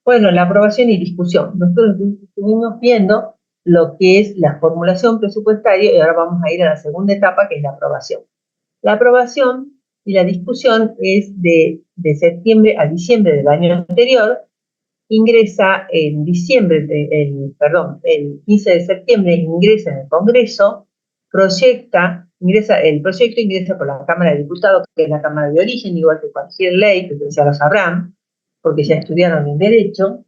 Bueno, la aprobación y discusión. Nosotros estuvimos viendo lo que es la formulación presupuestaria y ahora vamos a ir a la segunda etapa, que es la aprobación. La aprobación y la discusión es de septiembre a diciembre del año anterior. Ingresa en diciembre, el 15 de septiembre ingresa en el Congreso, el proyecto ingresa por la Cámara de Diputados, que es la Cámara de origen, igual que cualquier ley, que ya lo sabrán, porque ya estudiaron en Derecho,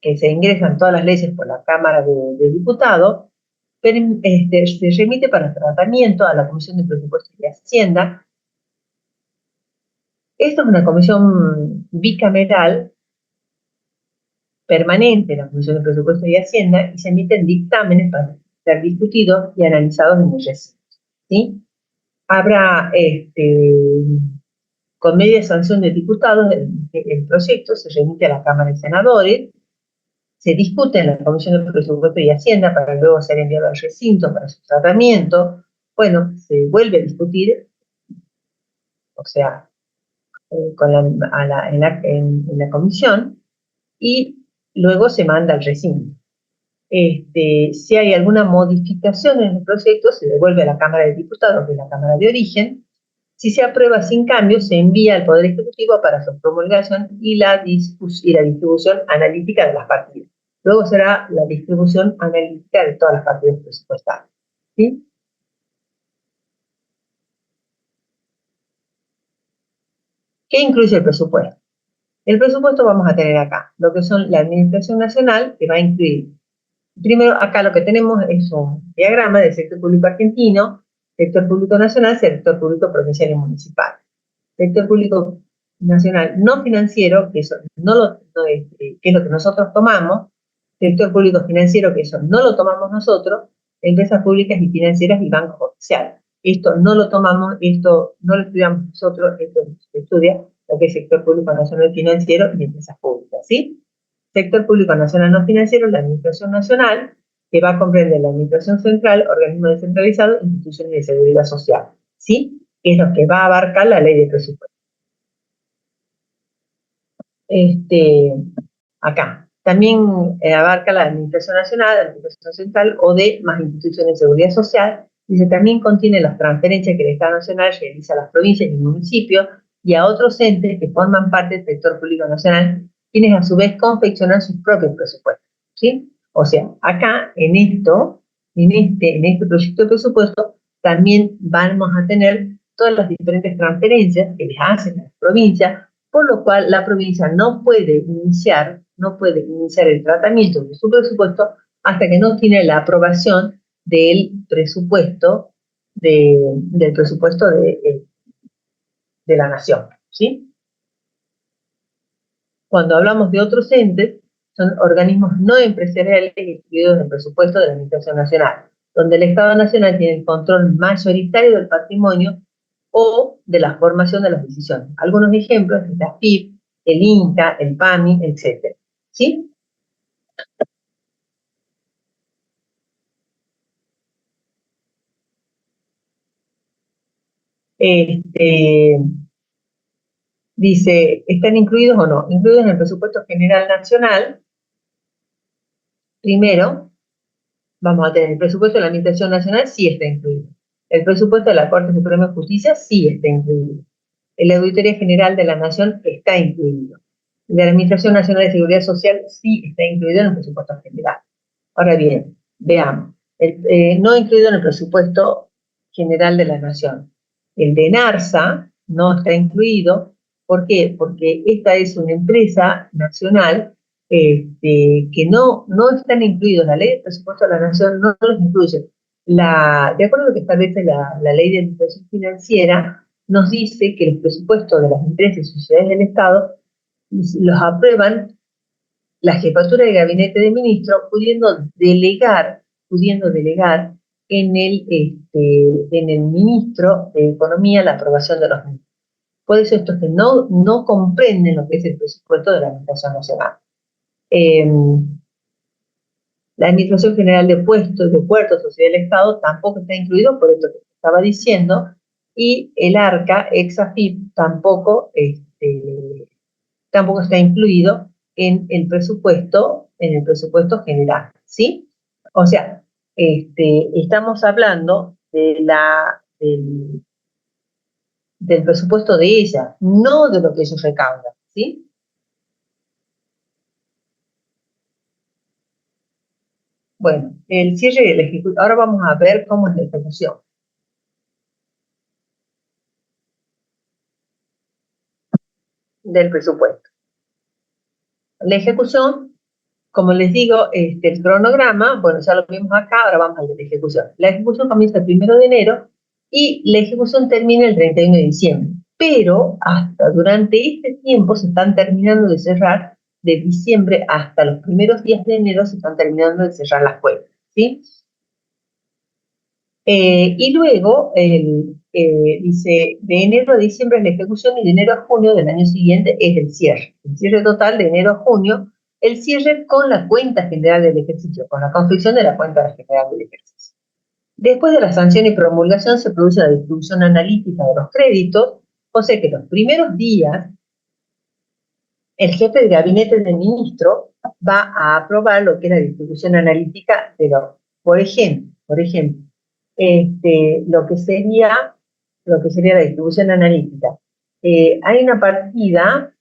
que se ingresan todas las leyes por la Cámara de Diputados, pero se remite para tratamiento a la Comisión de Presupuestos y Hacienda. Esto es una comisión bicameral permanente en la Comisión de Presupuestos y Hacienda y se emiten dictámenes para ser discutidos y analizados en el recinto. ¿Sí? Habrá, con media sanción de diputados, el proyecto se remite a la Cámara de Senadores, se discute en la Comisión de Presupuestos y Hacienda para luego ser enviado al recinto para su tratamiento. Bueno, se vuelve a discutir, o sea, en la comisión, y luego se manda al recinto. Si hay alguna modificación en el proyecto, se devuelve a la Cámara de Diputados, que es la Cámara de origen. Si se aprueba sin cambio, se envía al Poder Ejecutivo para su promulgación y la distribución analítica de las partidas. Luego será la distribución analítica de todas las partidas presupuestarias. ¿Sí? ¿Qué incluye el presupuesto? El presupuesto vamos a tener acá, lo que son la Administración Nacional, que va a incluir. Primero, acá lo que tenemos es un diagrama del sector público argentino, sector público nacional, sector público provincial y municipal. Sector público nacional no financiero, que eso que es lo que nosotros tomamos, sector público financiero, que eso no lo tomamos nosotros, empresas públicas y financieras y bancos oficiales. Esto no lo tomamos, esto no lo estudiamos nosotros, esto se estudia lo que es sector público nacional financiero y empresas públicas, ¿sí? Sector público nacional no financiero, la administración nacional, que va a comprender la administración central, organismos descentralizados, instituciones de seguridad social, ¿sí? Que es lo que va a abarcar la ley de presupuesto. Acá. También abarca la administración nacional, la administración central o de más instituciones de seguridad social. Dice, también contiene las transferencias que el Estado Nacional realiza a las provincias y municipios y a otros entes que forman parte del sector público nacional, quienes a su vez confeccionan sus propios presupuestos. ¿Sí? O sea, acá en este proyecto de presupuesto, también vamos a tener todas las diferentes transferencias que les hacen a las provincias, por lo cual la provincia no puede iniciar el tratamiento de su presupuesto hasta que no tiene la aprobación del presupuesto de la nación, ¿sí? Cuando hablamos de otros entes, son organismos no empresariales incluidos en el presupuesto de la Administración Nacional, donde el Estado Nacional tiene el control mayoritario del patrimonio o de la formación de las decisiones. Algunos ejemplos son la AFIP, el INCA, el PAMI, etc. ¿Sí? Este, dice, ¿están incluidos o no? Incluidos en el presupuesto general nacional. Primero, vamos a tener el presupuesto de la Administración Nacional, sí está incluido. El presupuesto de la Corte Suprema de Justicia sí está incluido. La Auditoría General de la Nación está incluido. De la Administración Nacional de Seguridad Social sí está incluido en el presupuesto general. Ahora bien, veamos, no incluido en el presupuesto general de la Nación. El de NARSA no está incluido. ¿Por qué? Porque esta es una empresa nacional que no están incluidos. La ley de presupuesto de la Nación no los incluye. De acuerdo a lo que establece la ley de administración financiera, nos dice que los presupuestos de las empresas y sociedades del Estado los aprueban la jefatura de gabinete de ministros, pudiendo delegar en el ministro de Economía la aprobación de los mismos. Por eso estos que no comprenden lo que es el presupuesto de la Administración Nacional. La Administración General de Puertos, Sociedad del Estado, tampoco está incluido, por esto que estaba diciendo, y el ARCA, ex-AFIP, tampoco está incluido en el presupuesto general, ¿sí? O sea, estamos hablando del presupuesto de ella, no de lo que ellos recaudan, ¿sí? Bueno, el cierre y el ejecución. Ahora vamos a ver cómo es la ejecución del presupuesto. La ejecución, como les digo, el cronograma, bueno, ya lo vimos acá, ahora vamos a la ejecución. La ejecución comienza el 1 de enero y la ejecución termina el 31 de diciembre. Pero hasta durante este tiempo se están terminando de cerrar, de diciembre hasta los primeros días de enero se están terminando de cerrar las cuentas, ¿sí? Y luego dice, de enero a diciembre es la ejecución y de enero a junio del año siguiente es el cierre. El cierre total de enero a junio, el cierre con la cuenta general del ejercicio, con la confección de la cuenta general del ejercicio. Después de la sanción y promulgación se produce la distribución analítica de los créditos, o sea que los primeros días el jefe de gabinete del ministro va a aprobar lo que es la distribución analítica de los, por ejemplo, lo que sería la distribución analítica. Hay una partida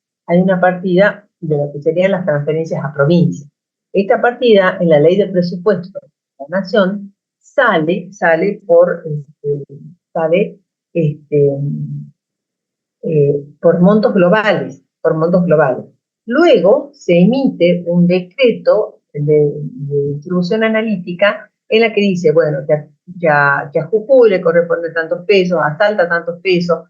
de lo que serían las transferencias a provincias. Esta partida, en la ley de presupuesto de la Nación, sale por montos globales. Luego se emite un decreto de distribución analítica en la que dice, bueno, que a Jujuy le corresponde tantos pesos, a Salta tantos pesos,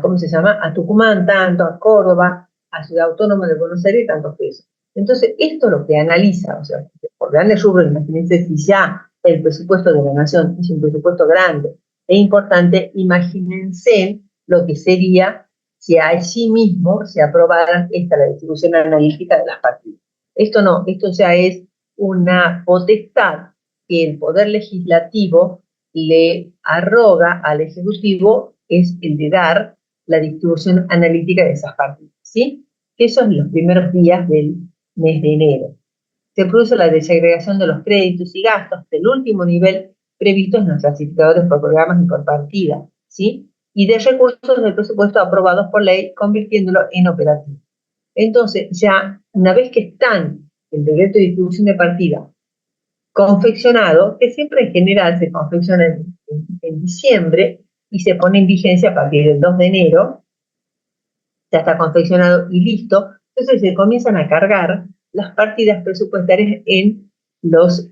¿cómo se llama? A Tucumán tanto, a Córdoba, a Ciudad Autónoma de Buenos Aires tantos pesos. Entonces, esto es lo que analiza, o sea, por grandes rubros, imagínense si ya el presupuesto de la Nación es un presupuesto grande e importante, imagínense lo que sería si allí mismo se aprobara la distribución analítica de las partidas. Esto no, esto ya es una potestad que el Poder Legislativo le arroga al Ejecutivo, es el de dar la distribución analítica de esas partidas, ¿sí? Eso es los primeros días del mes de enero. Se produce la desagregación de los créditos y gastos del último nivel previsto en los clasificadores por programas y por partida, ¿sí? Y de recursos del presupuesto aprobados por ley, convirtiéndolo en operativo. Entonces, ya una vez que están el decreto de distribución de partida confeccionado, que siempre en general se confecciona en diciembre y se pone en vigencia a partir del 2 de enero, ya está confeccionado y listo, entonces se comienzan a cargar las partidas presupuestarias en los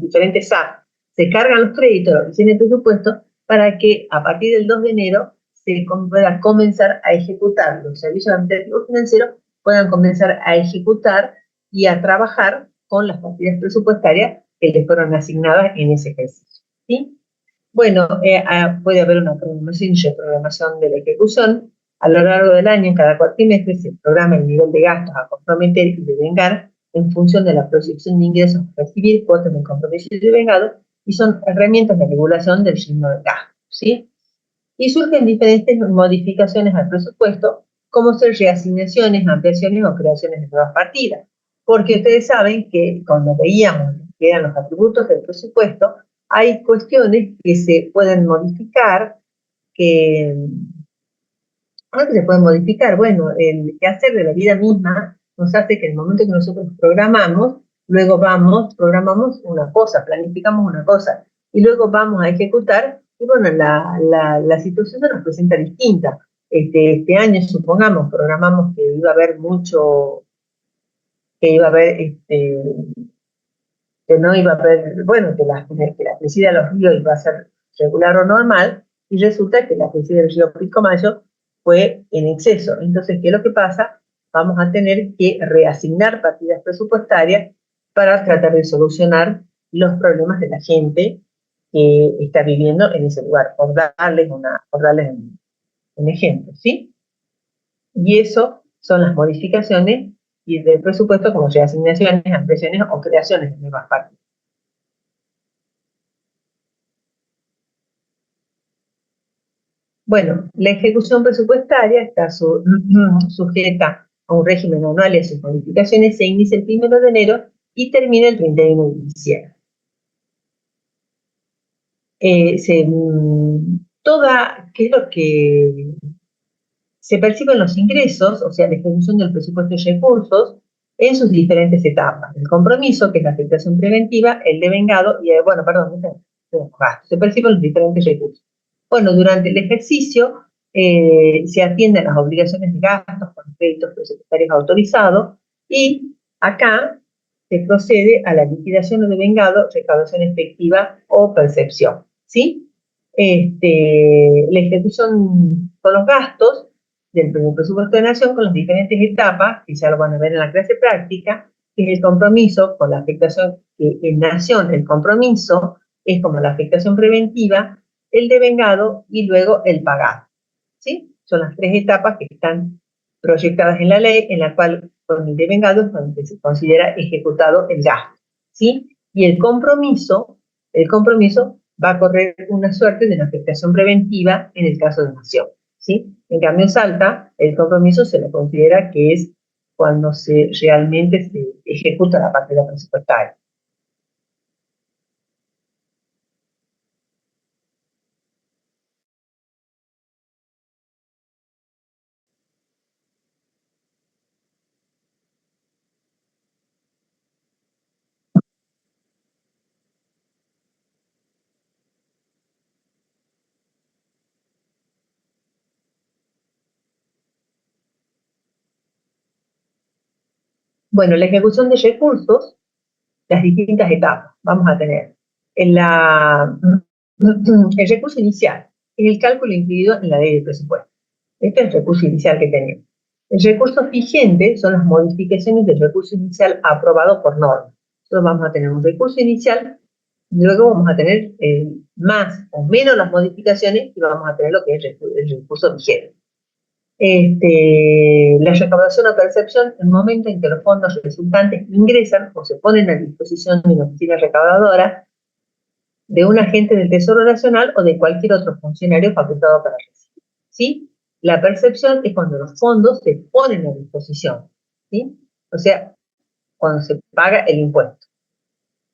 diferentes SAT. Se cargan los créditos, lo que tiene el presupuesto, para que a partir del 2 de enero se pueda comenzar a ejecutar, los servicios administrativos financieros puedan comenzar a ejecutar y a trabajar con las partidas presupuestarias que les fueron asignadas en ese ejercicio, ¿sí? Bueno, puede haber una programación y reprogramación de la ejecución. A lo largo del año, en cada cuatrimestre, se programa el nivel de gastos a comprometer y devengar en función de la proyección de ingresos a recibir, cuotas de compromiso y devengado, y son herramientas de regulación del signo de gasto, ¿sí? Y surgen diferentes modificaciones al presupuesto, como ser reasignaciones, ampliaciones o creaciones de nuevas partidas. Porque ustedes saben que cuando veíamos que eran los atributos del presupuesto, hay cuestiones que se pueden modificar, ¿cómo que se pueden modificar? Bueno, el quehacer de la vida misma nos hace que en el momento que nosotros programamos, luego programamos una cosa, planificamos una cosa, y luego vamos a ejecutar, y bueno, la situación se nos presenta distinta. Este año, supongamos, programamos que iba a haber que no iba a haber, bueno, que la crecida de los ríos iba a ser regular o normal, y resulta que la crecida del río Pilcomayo fue en exceso. Entonces, ¿qué es lo que pasa? Vamos a tener que reasignar partidas presupuestarias para tratar de solucionar los problemas de la gente que está viviendo en ese lugar, por darles un ejemplo, ¿sí? Y eso son las modificaciones y del presupuesto como reasignaciones, ampliaciones o creaciones de nuevas partidas. Bueno, la ejecución presupuestaria está sujeta a un régimen anual y a sus modificaciones, se inicia el 1 de enero y termina el 31 de diciembre. ¿Qué es lo que se perciben los ingresos, o sea, la ejecución del presupuesto y recursos, en sus diferentes etapas? El compromiso, que es la afectación preventiva, el devengado y, los gastos. Se perciben los diferentes recursos. Bueno, durante el ejercicio se atienden las obligaciones de gastos con los créditos presupuestarios autorizados y acá se procede a la liquidación o devengado, recaudación efectiva o percepción, ¿sí? La ejecución con los gastos del presupuesto de nación con las diferentes etapas, que ya lo van a ver en la clase práctica, que es el compromiso con la afectación, que en nación el compromiso es como la afectación preventiva, el devengado y luego el pagado, ¿sí? Son las tres etapas que están proyectadas en la ley, en la cual con el devengado es donde se considera ejecutado el gasto, ¿sí? Y el compromiso va a correr una suerte de una afectación preventiva en el caso de nación, ¿sí? En cambio, en Salta, el compromiso se lo considera que es cuando realmente se ejecuta la partida presupuestaria. Bueno, la ejecución de recursos, las distintas etapas. Vamos a tener el recurso inicial, es el cálculo incluido en la ley de presupuesto. Este es el recurso inicial que tenemos. El recurso vigente son las modificaciones del recurso inicial aprobado por norma. Entonces vamos a tener un recurso inicial, luego vamos a tener más o menos las modificaciones y vamos a tener lo que es el recurso vigente. La recaudación o percepción, el momento en que los fondos resultantes ingresan o se ponen a disposición de una oficina recaudadora, de un agente del Tesoro Nacional o de cualquier otro funcionario facultado para recibir, ¿sí? La percepción es cuando los fondos se ponen a disposición, ¿sí? O sea, cuando se paga el impuesto.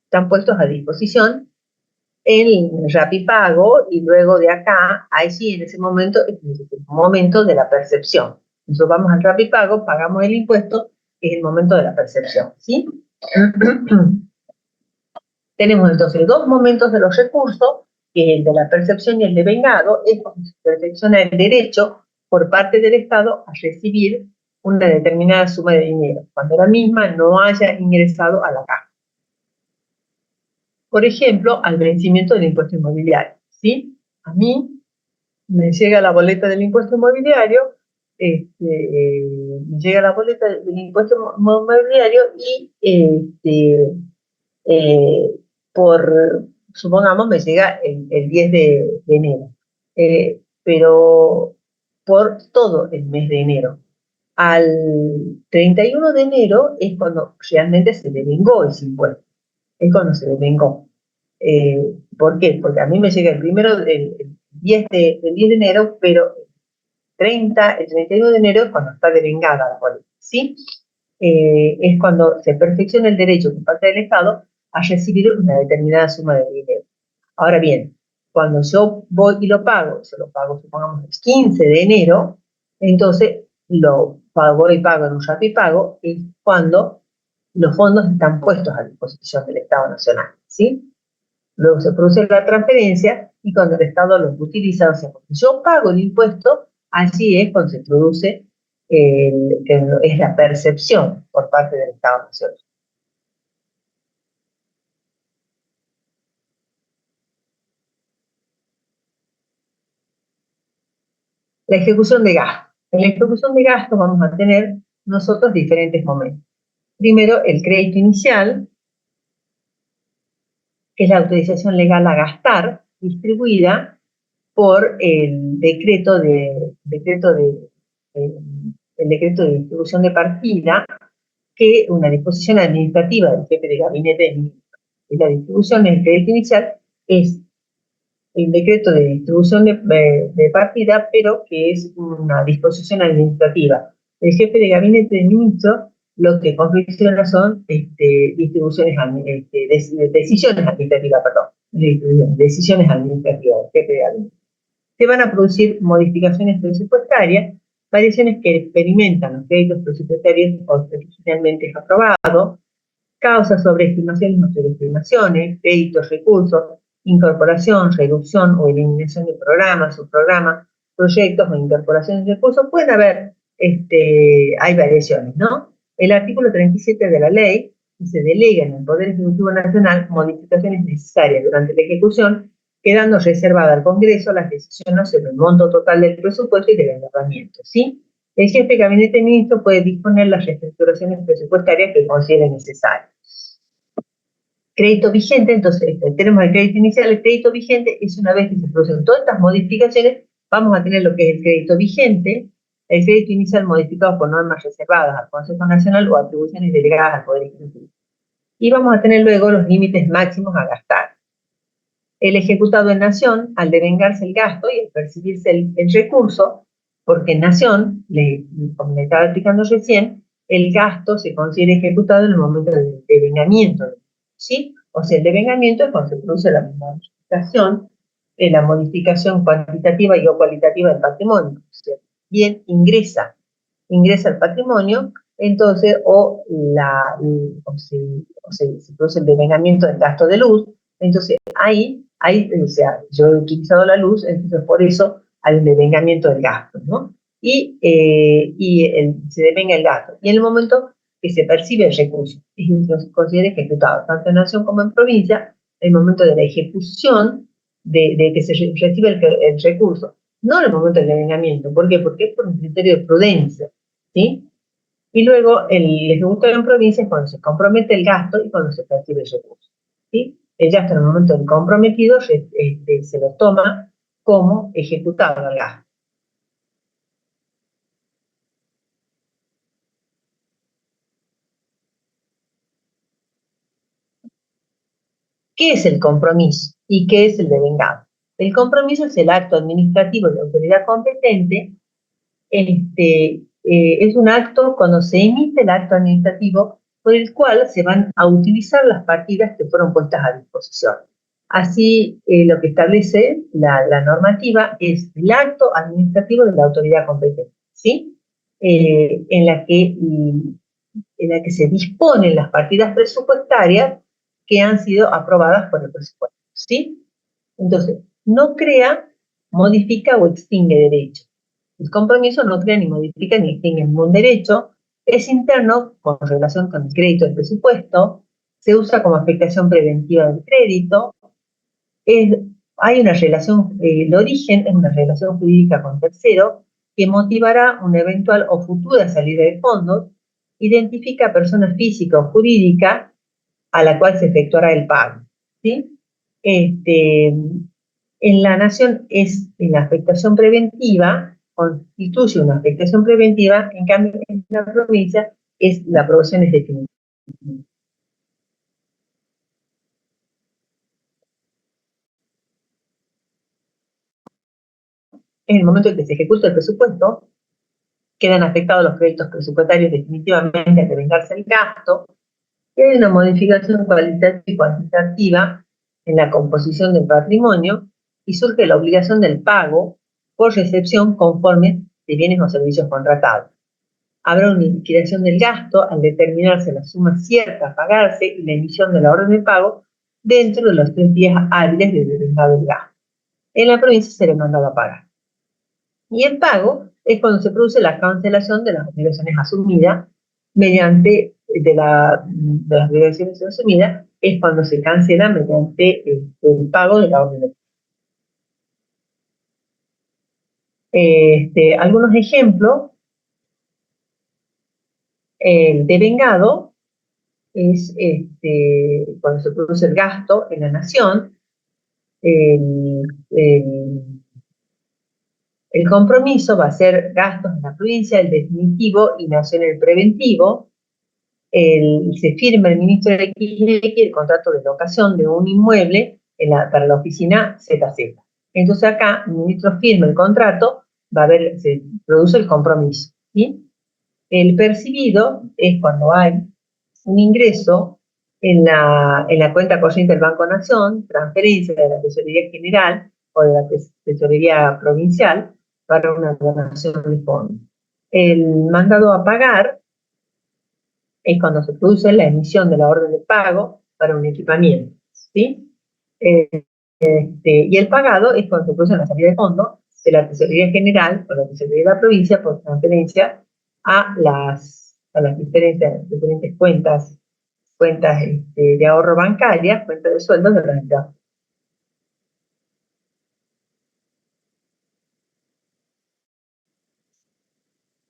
Están puestos a disposición en Rapipago y luego de acá, ahí sí, en ese momento, es el momento de la percepción. Nosotros vamos al Rapipago, pagamos el impuesto, es el momento de la percepción, ¿sí? Tenemos entonces dos momentos de los recursos, que es el de la percepción y el de vengado, es cuando se perfecciona el derecho por parte del Estado a recibir una determinada suma de dinero, cuando la misma no haya ingresado a la caja. Por ejemplo, al vencimiento del impuesto inmobiliario, ¿sí? A mí me llega la boleta del impuesto inmobiliario, me llega la boleta del impuesto inmobiliario y eh, supongamos, me llega el 10 de enero, pero por todo el mes de enero. Al 31 de enero es cuando realmente se devengó ese impuesto, es cuando se devengó. ¿Por qué? Porque a mí me llega el 10 el 10 de enero, pero el 31 de enero es cuando está devengada la boleta, ¿sí? Es cuando se perfecciona el derecho por parte del Estado a recibir una determinada suma de dinero. Ahora bien, cuando yo voy y se lo pago, supongamos, el 15 de enero, entonces voy y pago en un Rapipago, es cuando los fondos están puestos a disposición del Estado Nacional, ¿sí? Luego se produce la transferencia y cuando el Estado los utiliza, o sea, cuando yo pago el impuesto, así es cuando se produce, que es la percepción por parte del Estado Nacional. La ejecución de gastos. En la ejecución de gastos vamos a tener nosotros diferentes momentos. Primero, el crédito inicial, que es la autorización legal a gastar, distribuida por el decreto de distribución de partida, que una disposición administrativa del jefe de gabinete de ministros. Y la distribución del crédito inicial es el decreto de distribución de partida, pero que es una disposición administrativa. El jefe de gabinete del ministro lo que confecciona son decisiones administrativas, perdón, decisiones administrativas del jefe de gabinete. Se van a producir modificaciones presupuestarias, variaciones que experimentan los créditos presupuestarios constitucionalmente aprobados, causas, sobreestimaciones o sobreestimaciones, créditos, recursos, incorporación, reducción o eliminación de programas, subprogramas, proyectos o incorporaciones de recursos. Pueden haber, hay variaciones, ¿no? El artículo 37 de la ley se delega en el Poder Ejecutivo Nacional modificaciones necesarias durante la ejecución, quedando reservada al Congreso las decisiones sobre el monto total del presupuesto y del endeudamiento, ¿sí? El jefe de gabinete de ministros puede disponer las reestructuraciones presupuestarias que considere necesarias. Crédito vigente, entonces tenemos el crédito inicial. El crédito vigente es una vez que se producen todas estas modificaciones, vamos a tener lo que es el crédito vigente, el crédito inicial modificado por normas reservadas al Consejo Nacional o atribuciones delegadas al Poder Ejecutivo. Y vamos a tener luego los límites máximos a gastar. El ejecutado en nación, al devengarse el gasto y al percibirse el recurso, porque en nación, como le estaba explicando recién, el gasto se considera ejecutado en el momento del devengamiento, ¿sí? O sea, el devengamiento es cuando se produce la modificación, la modificación cuantitativa y o cualitativa del patrimonio. O sea, bien ingresa al patrimonio, entonces, se produce el devengamiento del gasto de luz, entonces ahí, o sea, yo he utilizado la luz, entonces por eso hay un devengamiento del gasto, ¿no? Se devenga el gasto. Y en el momento que se percibe el recurso, y se considera ejecutado, tanto en nación como en provincia, el momento de la ejecución, de que se recibe el recurso, no en el momento del devengamiento. ¿Por qué? Porque es por un criterio de prudencia, ¿sí? Y luego el ejecutivo en provincia es cuando se compromete el gasto y cuando se percibe el recurso, ¿sí? El gasto en el momento del comprometido se lo toma como ejecutado el gasto. ¿Qué es el compromiso y qué es el devengado? El compromiso es el acto administrativo de la autoridad competente. Es un acto cuando se emite el acto administrativo por el cual se van a utilizar las partidas que fueron puestas a disposición. Así, lo que establece la normativa es el acto administrativo de la autoridad competente, ¿sí? En la que se disponen las partidas presupuestarias que han sido aprobadas por el presupuesto, ¿sí? Entonces, no crea, modifica o extingue derechos. El compromiso no crea ni modifica ni extingue ningún derecho, es interno con relación con el crédito del presupuesto, se usa como afectación preventiva del crédito, hay una relación, el origen es una relación jurídica con tercero que motivará una eventual o futura salida de fondos, identifica a persona física o jurídica a la cual se efectuará el pago, ¿sí? En la nación es en la afectación preventiva, constituye una afectación preventiva, en cambio en la provincia la aprobación es definitiva. En el momento en que se ejecuta el presupuesto, quedan afectados los créditos presupuestarios definitivamente al devengarse el gasto, y hay una modificación cualitativa y cuantitativa en la composición del patrimonio, y surge la obligación del pago por recepción conforme de bienes o servicios contratados. Habrá una liquidación del gasto al determinarse la suma cierta a pagarse y la emisión de la orden de pago dentro de los 3 días hábiles de devengado el gasto. En la provincia será mandado a pagar. Y el pago es cuando se produce la cancelación de las obligaciones asumidas mediante las obligaciones asumidas, es cuando se cancela mediante el pago de la orden de pago. Algunos ejemplos: el devengado es cuando se produce el gasto en la nación, el, el, el compromiso va a ser gastos en la provincia, el definitivo, y nación el preventivo. Se firma el ministro XX el contrato de locación de un inmueble para la oficina ZZ. Entonces acá, el ministro firma el contrato, se produce el compromiso, ¿sí? El percibido es cuando hay un ingreso en la cuenta corriente del Banco Nación, transferencia de la Tesorería General o de la Tesorería Provincial para una donación de fondos. El mandado a pagar es cuando se produce la emisión de la orden de pago para un equipamiento, ¿sí? Y el pagado es cuando se produce la salida de fondos de la Tesorería General o la Tesorería de la provincia por transferencia a las diferentes cuentas de ahorro bancarias, cuentas de sueldos de la entidad.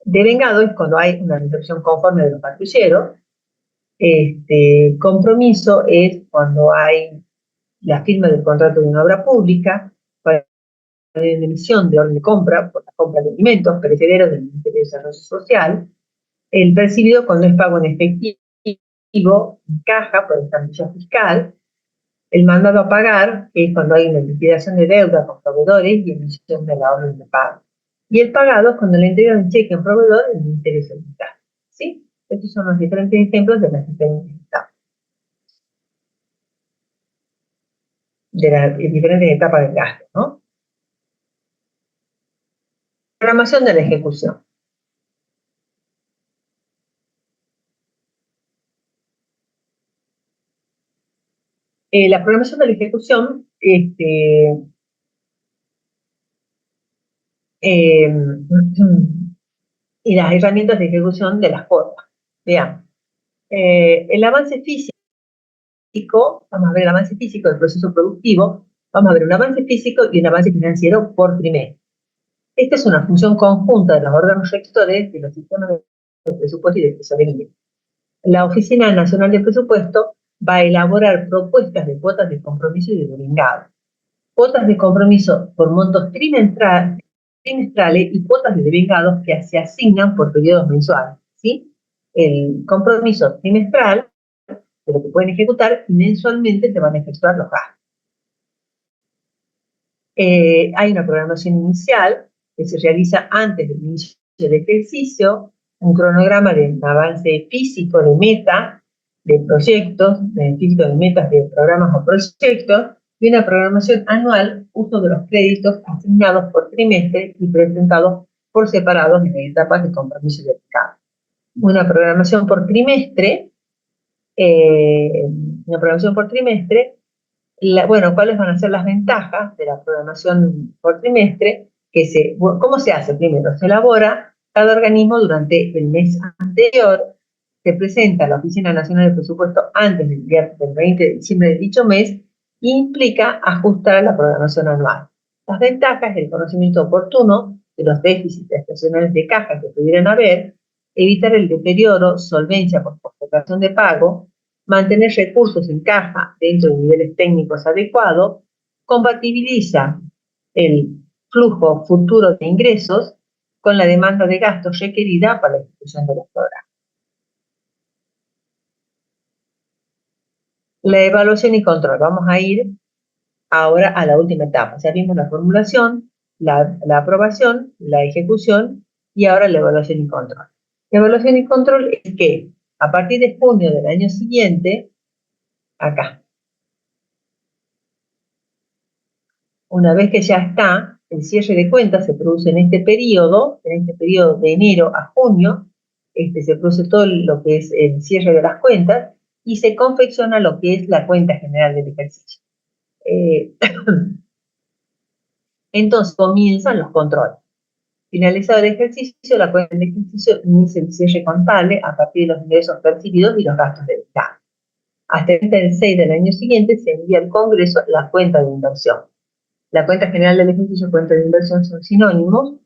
Devengado es cuando hay una recepción conforme de los patrulleros. Compromiso es cuando hay la firma del contrato de una obra pública para la emisión de orden de compra por la compra de alimentos perecederos del Ministerio de Desarrollo Social. El percibido cuando es pago en efectivo, en caja, por estampilla fiscal. El mandado a pagar es cuando hay una liquidación de deuda con proveedores y emisión de la orden de pago. Y el pagado es cuando le entrega un cheque a un proveedor en interés fiscal. ¿Sí? Estos son los diferentes ejemplos de las diferentes etapas. De las diferentes etapas del gasto, ¿no? Programación de la ejecución. La programación de la ejecución eh, y las herramientas de ejecución de las formas. Vean, el avance físico, vamos a ver el avance físico del proceso productivo, vamos a ver un avance físico y un avance financiero por trimestre. Esta es una función conjunta de los órganos rectores de los sistemas de presupuesto y de tesorería. La Oficina Nacional de Presupuesto va a elaborar propuestas de cuotas de compromiso y de devengado. Cuotas de compromiso por montos trimestrales y cuotas de devengados que se asignan por periodos mensuales, ¿sí? El compromiso trimestral, de lo que pueden ejecutar, y mensualmente se van a efectuar los gastos. Hay una programación inicial que se realiza antes del inicio del ejercicio, un cronograma de avance físico de meta, de proyectos, de físico de metas de programas o proyectos, y una programación anual, uso de los créditos asignados por trimestre y presentados por separados en etapas de compromiso de mercado. Una programación por trimestre, eh, una programación por trimestre bueno, ¿cuáles van a ser las ventajas de la programación por trimestre? ¿Cómo se hace? Primero, se elabora cada organismo durante el mes anterior, se presenta a la Oficina Nacional de Presupuesto antes del 20 de diciembre de dicho mes e implica ajustar la programación anual. Las ventajas: el conocimiento oportuno de los déficits estacionales de caja que pudieran haber, evitar el deterioro, solvencia por postergación de pago, mantener recursos en caja dentro de niveles técnicos adecuados, compatibiliza el flujo futuro de ingresos con la demanda de gastos requerida para la ejecución de los programas. La evaluación y control. Vamos a ir ahora a la última etapa. Ya vimos la formulación, la aprobación, la ejecución y ahora la evaluación y control. La evaluación y control es que a partir de junio del año siguiente, acá, una vez que ya está, el cierre de cuentas se produce en este periodo de enero a junio, se produce todo lo que es el cierre de las cuentas y se confecciona lo que es la cuenta general del ejercicio. Entonces comienzan los controles. Finalizado el ejercicio, la cuenta del ejercicio inicia el cierre contable a partir de los ingresos percibidos y los gastos del Estado. Hasta el 6 del año siguiente se envía al Congreso la cuenta de inversión. La cuenta general del ejercicio y cuenta de inversión son sinónimos,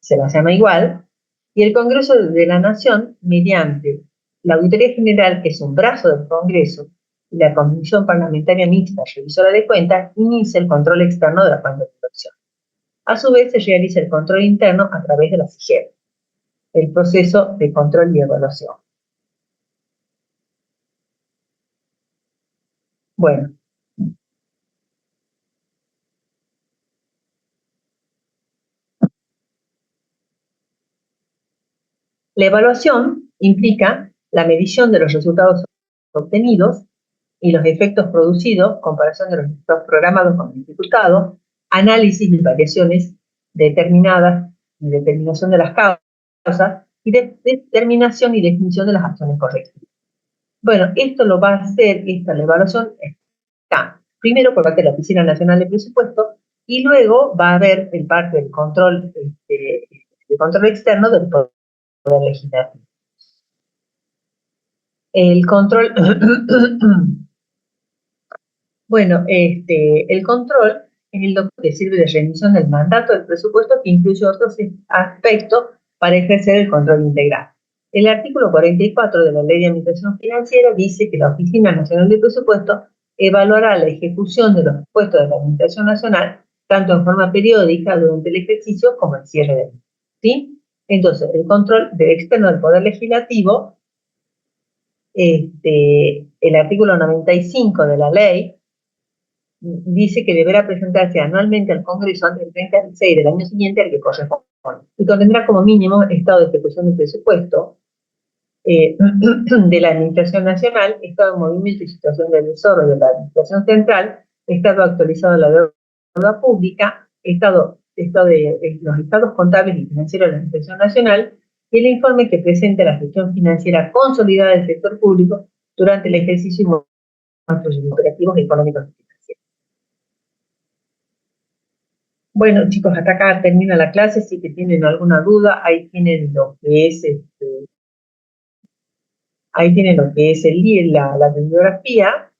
se las llama igual, y el Congreso de la Nación, mediante la Auditoría General, que es un brazo del Congreso, y la Comisión Parlamentaria Mixta Revisora de Cuentas, inicia el control externo de la cuenta de inversión. A su vez, se realiza el control interno a través de la SIGEP, el proceso de control y evaluación. Bueno, La evaluación implica la medición de los resultados obtenidos y los efectos producidos, comparación de los resultados programados con el ejecutado, análisis de variaciones determinadas y determinación de las causas y determinación y definición de las acciones correctas. Bueno, esto lo va a hacer, la evaluación está primero por parte de la Oficina Nacional de Presupuesto y luego va a haber el parte del control, de control externo del Poder Legislativo. El control, bueno, el control es el documento que sirve de rendición del mandato del presupuesto que incluye otros aspectos para ejercer el control integral. El artículo 44 de la Ley de Administración Financiera dice que la Oficina Nacional de Presupuesto evaluará la ejecución de los presupuestos de la Administración Nacional tanto en forma periódica durante el ejercicio como el cierre del mismo. ¿Sí? Entonces, el control externo del Poder Legislativo, el artículo 95 de la ley dice que deberá presentarse anualmente al Congreso antes del 30 de 6 del año siguiente al que corresponde y contendrá como mínimo estado de ejecución del presupuesto de la Administración Nacional, estado de movimiento y situación de desorden de la Administración Central, estado actualizado de la deuda pública, los estados contables y financieros de la Administración Nacional y el informe que presenta la gestión financiera consolidada del sector público durante el ejercicio y movimientos operativos económicos y financieros. Bueno, chicos, hasta acá termina la clase. Si que tienen alguna duda, ahí tienen lo que es ahí tienen lo que es la bibliografía.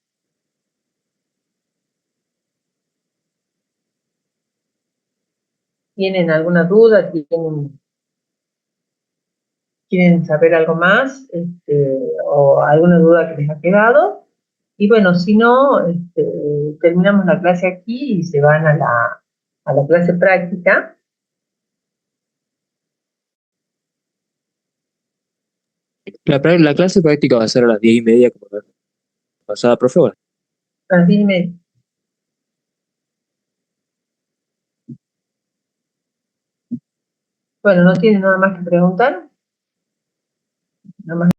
¿Tienen alguna duda? ¿Quieren saber algo más? ¿O alguna duda que les ha quedado? Y bueno, si no, terminamos la clase aquí y se van a la clase práctica. La clase práctica va a ser a las 10:30, como la pasada, profe. Bueno, Dime. Bueno, ¿no tienen nada más que preguntar? Nada más